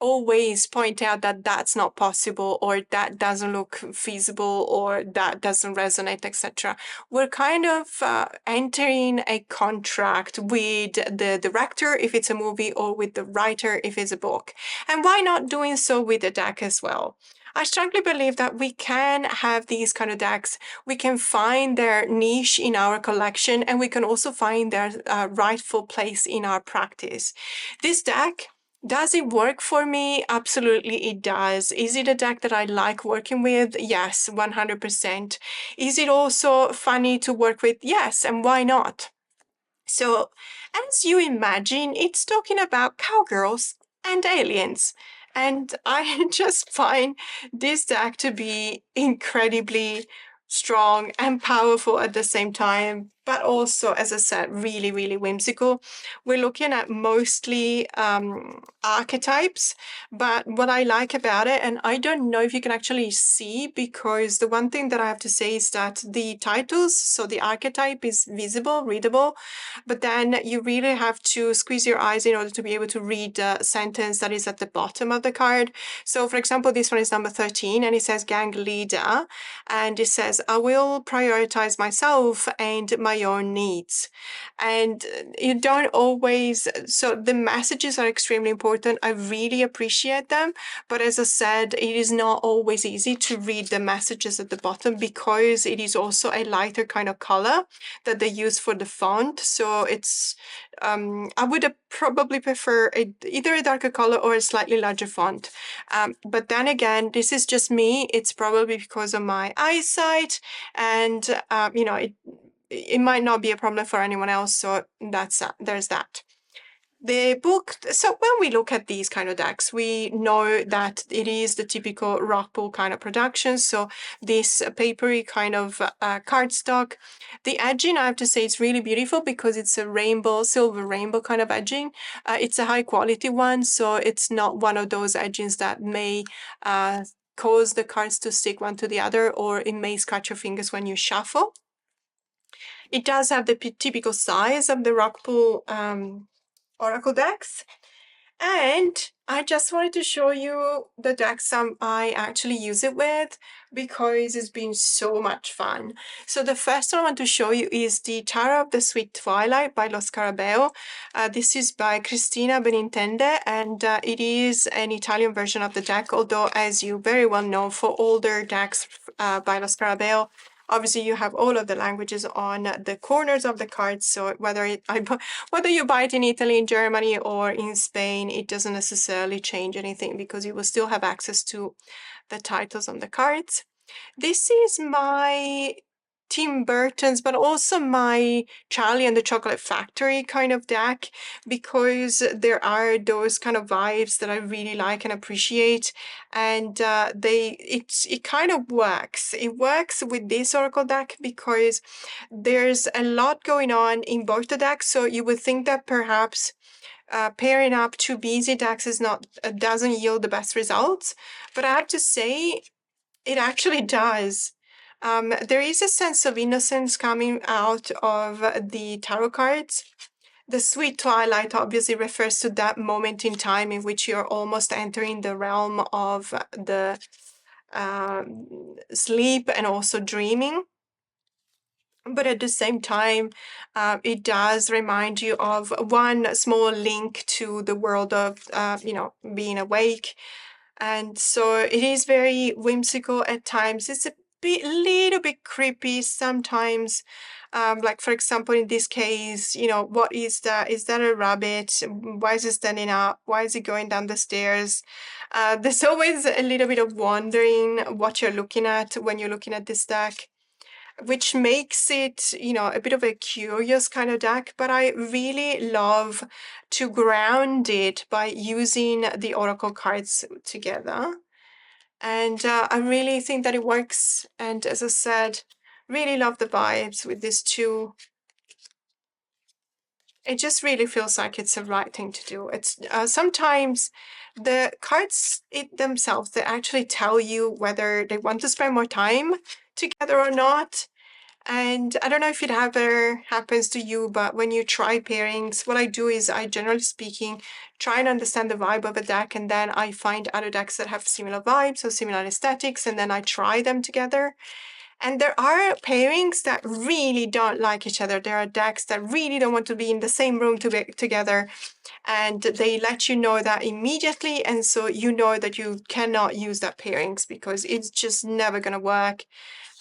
always point out that that's not possible, or that doesn't look feasible, or that doesn't resonate, etc. We're kind of entering a contract with the director if it's a movie, or with the writer if it's a book. And why not doing so with the deck as well? I strongly believe that we can have these kind of decks. We can find their niche in our collection, and we can also find their rightful place in our practice. This deck, does it work for me? Absolutely, it does. Is it a deck that I like working with? Yes, 100%. Is it also funny to work with? Yes, and why not? So, as you imagine, it's talking about cowgirls and aliens. And I just find this deck to be incredibly strong and powerful at the same time. but also, as I said, really, really whimsical. We're looking at mostly archetypes, but what I like about it, and I don't know if you can actually see, because the one thing that I have to say is that the titles, so the archetype is visible, readable, but then you really have to squeeze your eyes in order to be able to read the sentence that is at the bottom of the card. So for example, this one is number 13 and it says gang leader, and it says, I will prioritize myself and my own needs. And you don't always, so the messages are extremely important. I really appreciate them. But as I said, it is not always easy to read the messages at the bottom because it is also a lighter kind of color that they use for the font. So it's, I would probably prefer either a darker color or a slightly larger font. But then again, this is just me. It's probably because of my eyesight, and you know, it might not be a problem for anyone else. So that's there's that. The book, so when we look at these kind of decks, we know that it is the typical Rockpool kind of production. So this papery kind of cardstock. The edging, I have to say, is really beautiful because it's a rainbow, silver rainbow kind of edging. It's a high quality one, so it's not one of those edgings that may cause the cards to stick one to the other, or it may scratch your fingers when you shuffle. It does have the typical size of the Rockpool Oracle decks. And I just wanted to show you the decks I actually use it with because it's been so much fun. So the first one I want to show you is the Tarot of the Sweet Twilight by Lo Scarabeo. This is by Cristina Benintende, and it is an Italian version of the deck, although as you very well know, for older decks by Lo Scarabeo, obviously you have all of the languages on the corners of the cards, so whether you buy it in Italy, in Germany, or in Spain, it doesn't necessarily change anything because you will still have access to the titles on the cards. This is my Tim Burton's, but also my Charlie and the Chocolate Factory kind of deck, because there are those kind of vibes that I really like and appreciate, and it kind of works. It works with this Oracle deck because there's a lot going on in both the decks, so you would think that perhaps pairing up two busy decks is not doesn't yield the best results, but I have to say it actually does. There is a sense of innocence coming out of the tarot cards. The Sweet Twilight obviously refers to that moment in time in which you're almost entering the realm of the sleep and also dreaming. But at the same time, it does remind you of one small link to the world of, being awake. And so it is very whimsical at times. It's a little bit creepy sometimes. Like, for example, in this case, what is that? Is that a rabbit? Why is it standing up? Why is it going down the stairs? There's always a little bit of wondering what you're looking at when you're looking at this deck, which makes it, a bit of a curious kind of deck, but I really love to ground it by using the Oracle cards together. And I really think that it works. And as I said, really love the vibes with these two. It just really feels like it's the right thing to do. It's sometimes the cards themselves, they actually tell you whether they want to spend more time together or not. And I don't know if it ever happens to you, but when you try pairings, what I do is I, generally speaking, try and understand the vibe of a deck, and then I find other decks that have similar vibes or similar aesthetics, and then I try them together. And there are pairings that really don't like each other. There are decks that really don't want to be in the same room together, and they let you know that immediately, and so you know that you cannot use that pairings because it's just never going to work.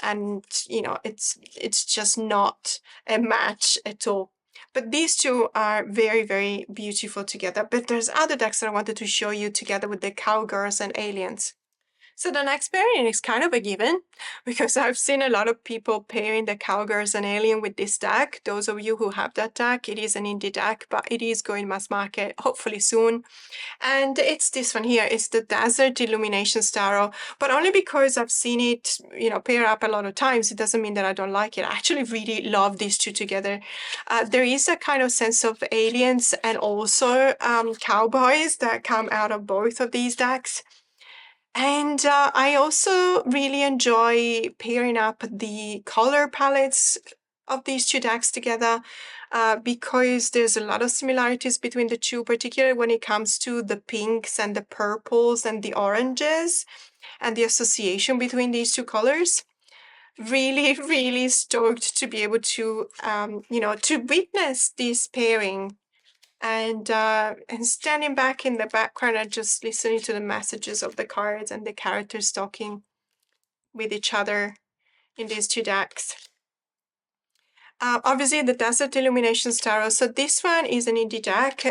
And it's just not a match at all. But these two are very, very beautiful together. But there's other decks that I wanted to show you together with the Cowgirls and Aliens. So the next pairing is kind of a given because I've seen a lot of people pairing the Cowgirls and Alien with this deck. Those of you who have that deck, it is an indie deck, but it is going mass market hopefully soon. And it's this one here. It's the Desert Illumination Tarot, but only because I've seen it, pair up a lot of times. It doesn't mean that I don't like it. I actually really love these two together. There is a kind of sense of aliens and also cowboys that come out of both of these decks. And I also really enjoy pairing up the color palettes of these two decks together because there's a lot of similarities between the two, particularly when it comes to the pinks and the purples and the oranges and the association between these two colors. Really, really stoked to be able to, to witness this pairing and standing back in the background and just listening to the messages of the cards and the characters talking with each other in these two decks. Obviously, the Desert Illumination Tarot. So this one is an indie deck.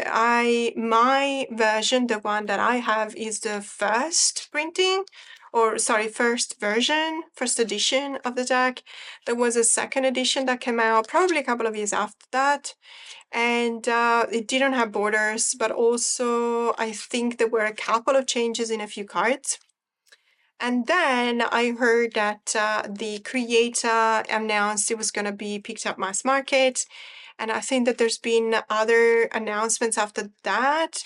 My version, the one that I have, is the first printing, first version, first edition of the deck. There was a second edition that came out probably a couple of years after that. And it didn't have borders, but also I think there were a couple of changes in a few cards. And then I heard that the creator announced it was going to be picked up mass market. And I think that there's been other announcements after that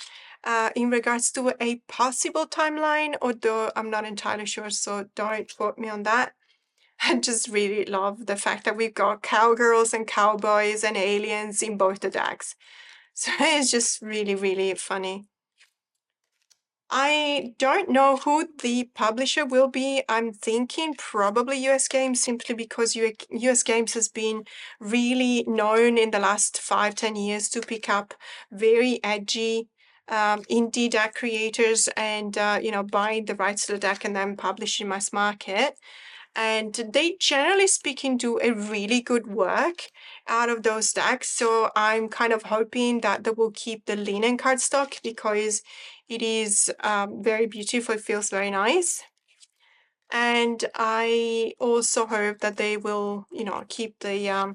in regards to a possible timeline, although I'm not entirely sure, so don't quote me on that. I just really love the fact that we've got cowgirls and cowboys and aliens in both the decks. So it's just really, really funny. I don't know who the publisher will be. I'm thinking probably US Games, simply because US Games has been really known in the last 5-10 years to pick up very edgy indie deck creators and buying the rights to the deck and then publishing mass market. And they, generally speaking, do a really good work out of those decks. So I'm kind of hoping that they will keep the linen cardstock because it is very beautiful. It feels very nice. And I also hope that they will, keep the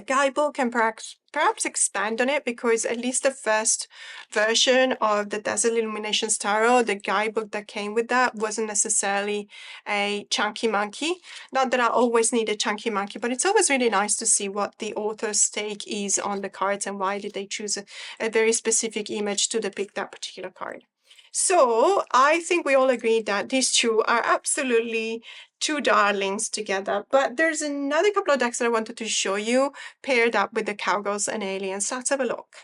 guidebook and perhaps expand on it, because at least the first version of the Desert Illumination Tarot, the guidebook that came with that, wasn't necessarily a chunky monkey. Not that I always need a chunky monkey, but it's always really nice to see what the author's take is on the cards and why did they choose a very specific image to depict that particular card. So I think we all agree that these two are absolutely two darlings together. But there's another couple of decks that I wanted to show you paired up with the Cowgirls and Aliens. So let's have a look.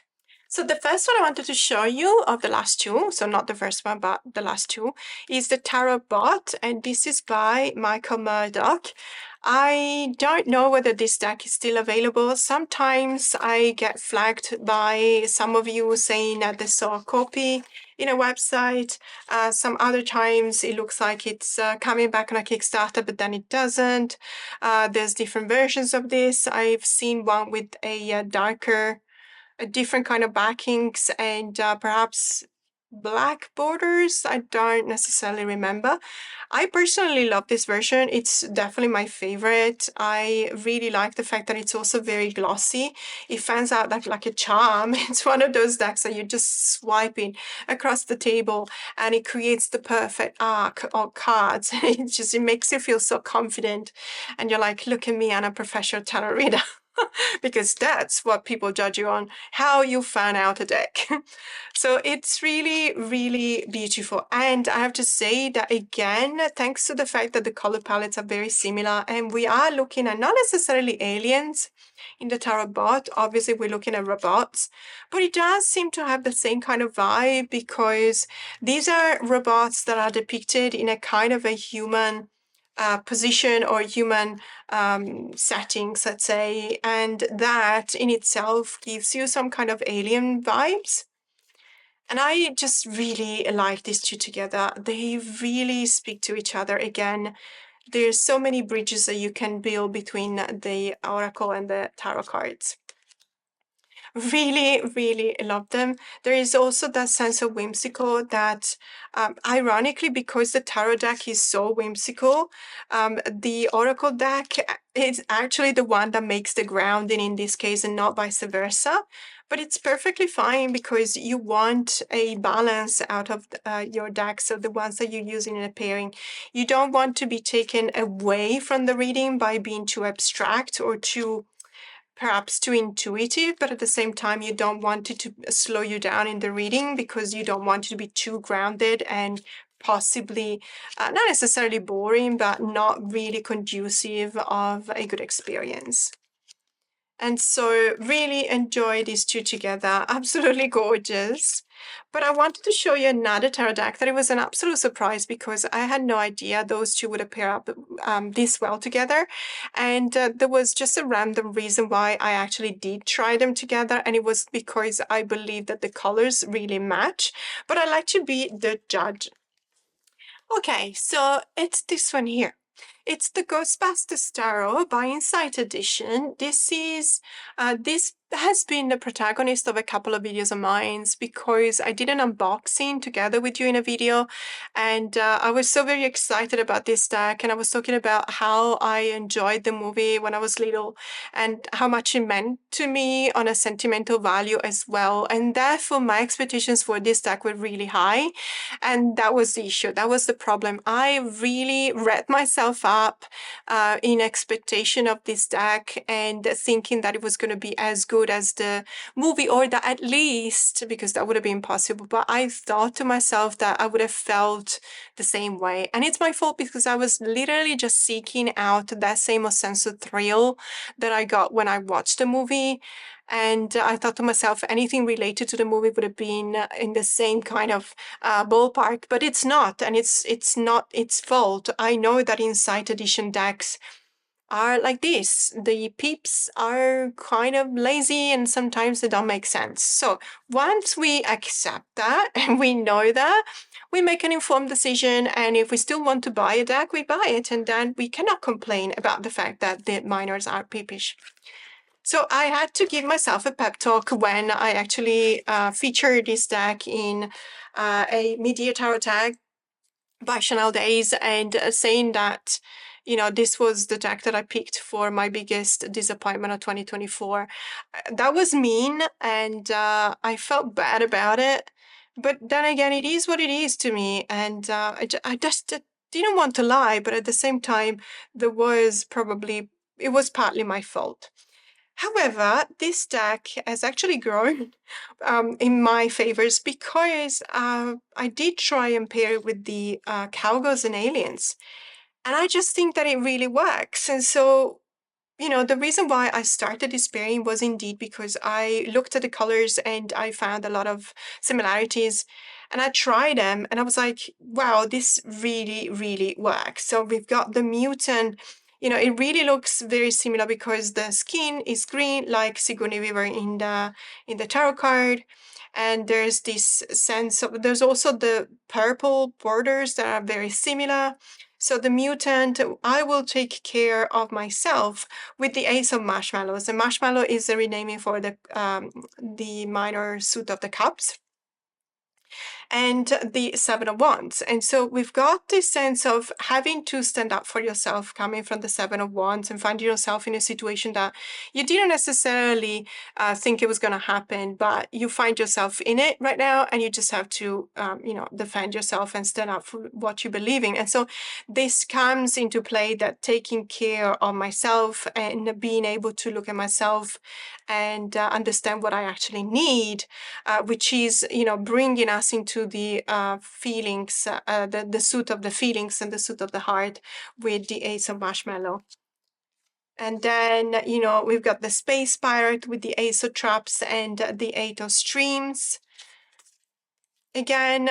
So the first one I wanted to show you of the last two, so not the first one, but the last two, is the Tarot Bot, and this is by Michael Murdoch. I don't know whether this deck is still available. Sometimes I get flagged by some of you saying that they saw a copy in a website. Some other times it looks like it's coming back on a Kickstarter, but then it doesn't. There's different versions of this. I've seen one with a different kind of backings and perhaps black borders. I don't necessarily remember. I personally love this version. It's definitely my favorite. I really like the fact that it's also very glossy. It fans out like a charm. It's one of those decks that you're just swiping across the table and it creates the perfect arc of cards. It makes you feel so confident. And you're like, look at me, I'm a professional tarot reader. Because that's what people judge you on, how you fan out a deck. So it's really, really beautiful. And I have to say that again, thanks to the fact that the color palettes are very similar and we are looking at not necessarily aliens in the Tarot Bot, obviously we're looking at robots, but it does seem to have the same kind of vibe because these are robots that are depicted in a kind of a human position or human settings, let's say, and that in itself gives you some kind of alien vibes. And I just really like these two together. They really speak to each other. Again, there's so many bridges that you can build between the Oracle and the Tarot cards. Really, really love them. There is also that sense of whimsical that, ironically, because the tarot deck is so whimsical, the oracle deck is actually the one that makes the grounding in this case and not vice versa. But it's perfectly fine because you want a balance out of your deck. So the ones that you're using in a pairing, you don't want to be taken away from the reading by being too abstract or perhaps too intuitive, but at the same time, you don't want it to slow you down in the reading because you don't want it to be too grounded and possibly not necessarily boring, but not really conducive of a good experience. And so really enjoy these two together. Absolutely gorgeous. But I wanted to show you another tarot deck that it was an absolute surprise because I had no idea those two would pair up this well together. And there was just a random reason why I actually did try them together. And it was because I believe that the colors really match. But I like to be the judge. Okay, so it's this one here. It's the Ghostbusters Tarot by Insight Edition. This has been the protagonist of a couple of videos of mine because I did an unboxing together with you in a video, and I was so very excited about this deck, and I was talking about how I enjoyed the movie when I was little and how much it meant to me on a sentimental value as well, and therefore my expectations for this deck were really high, and that was the issue. That was the problem. I really read myself up in expectation of this deck and thinking that it was going to be as good as the movie, or that at least, because that would have been possible, but I thought to myself that I would have felt the same way. And it's my fault because I was literally just seeking out that same sense of thrill that I got when I watched the movie. And I thought to myself, anything related to the movie would have been in the same kind of ballpark, but it's not, and it's not its fault. I know that Insight Edition decks are like this. The peeps are kind of lazy and sometimes they don't make sense. So once we accept that and we know that, we make an informed decision. And if we still want to buy a deck, we buy it. And then we cannot complain about the fact that the minors are peepish. So I had to give myself a pep talk when I actually featured this deck in a mid-year tarot tag by Chanel Days, and saying that, this was the deck that I picked for my biggest disappointment of 2024. That was mean, and I felt bad about it. But then again, it is what it is to me, and I just didn't want to lie, but at the same time, it was partly my fault. However, this deck has actually grown in my favors because I did try and pair it with the Cowgirls and Aliens. And I just think that it really works. And so, the reason why I started this pairing was indeed because I looked at the colors and I found a lot of similarities. And I tried them and I was like, wow, this really, really works. So we've got the mutant. It really looks very similar because the skin is green, like Sigourney Weaver in the tarot card. And there's this sense of, there's also the purple borders that are very similar. So the mutant, I will take care of myself with the Ace of Marshmallows. And Marshmallow is a renaming for the minor suit of the cups, and the Seven of Wands. And so we've got this sense of having to stand up for yourself, coming from the Seven of Wands and finding yourself in a situation that you didn't necessarily think it was going to happen, but you find yourself in it right now, and you just have to, defend yourself and stand up for what you believe in. And so this comes into play, that taking care of myself and being able to look at myself and understand what I actually need, which is, bringing us into the feelings, the suit of the feelings and the suit of the heart with the Ace of Marshmallow. And then, we've got the Space Pirate with the Ace of Traps and the Eight of Streams. Again,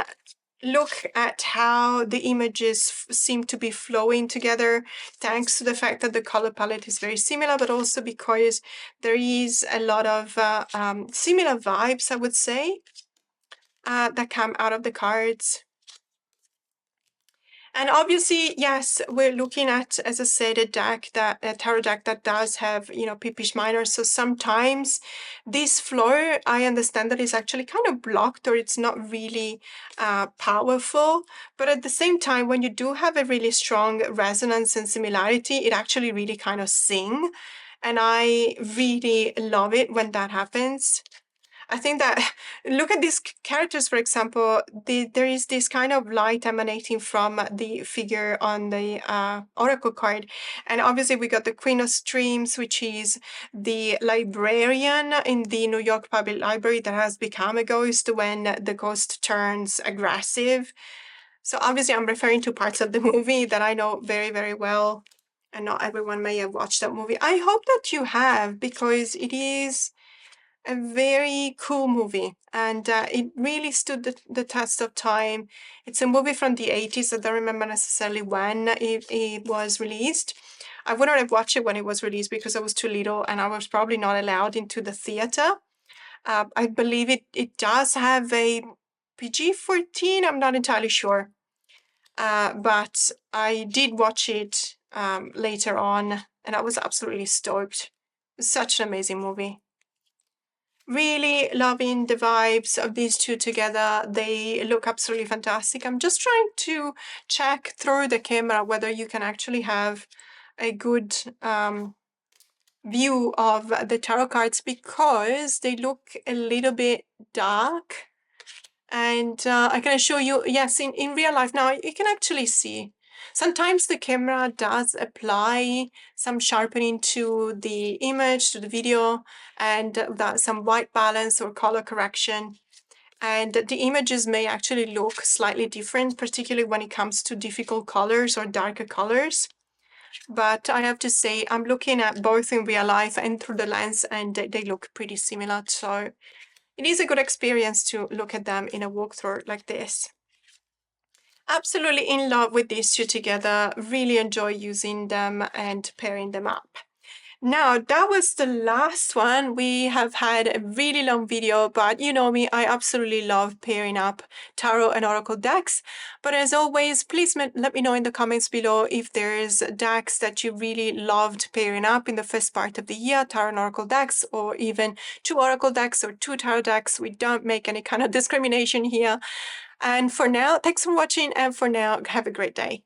look at how the images seem to be flowing together, thanks to the fact that the color palette is very similar, but also because there is a lot of similar vibes, I would say, that come out of the cards. And obviously, yes, we're looking at, as I said, a tarot deck that does have, Pippish minor. So sometimes this flow, I understand that is actually kind of blocked, or it's not really powerful. But at the same time, when you do have a really strong resonance and similarity, it actually really kind of sing. And I really love it when that happens. I think that, look at these characters, for example, there is this kind of light emanating from the figure on the oracle card. And obviously we got the Queen of Streams, which is the librarian in the New York Public Library that has become a ghost when the ghost turns aggressive. So obviously I'm referring to parts of the movie that I know very, very well. And not everyone may have watched that movie. I hope that you have, because it is a very cool movie, and it really stood the test of time. It's a movie from the 80s. I don't remember necessarily when it was released. I wouldn't have watched it when it was released because I was too little and I was probably not allowed into the theater. I believe it does have a PG-14. I'm not entirely sure. But I did watch it later on, and I was absolutely stoked. Such an amazing movie. Really loving the vibes of these two together. They look absolutely fantastic. I'm just trying to check through the camera whether you can actually have a good view of the tarot cards, because they look a little bit dark. And I can assure you, yes, in real life now, you can actually see. Sometimes the camera does apply some sharpening to the image, to the video, and some white balance or color correction. And the images may actually look slightly different, particularly when it comes to difficult colors or darker colors. But I have to say, I'm looking at both in real life and through the lens, and they look pretty similar. So it is a good experience to look at them in a walkthrough like this. Absolutely in love with these two together. Really enjoy using them and pairing them up. Now, that was the last one. We have had a really long video, but you know me, I absolutely love pairing up tarot and oracle decks. But as always, please let me know in the comments below if there's decks that you really loved pairing up in the first part of the year, tarot and oracle decks, or even 2 oracle decks or 2 tarot decks. We don't make any kind of discrimination here. And for now, thanks for watching, and for now, have a great day.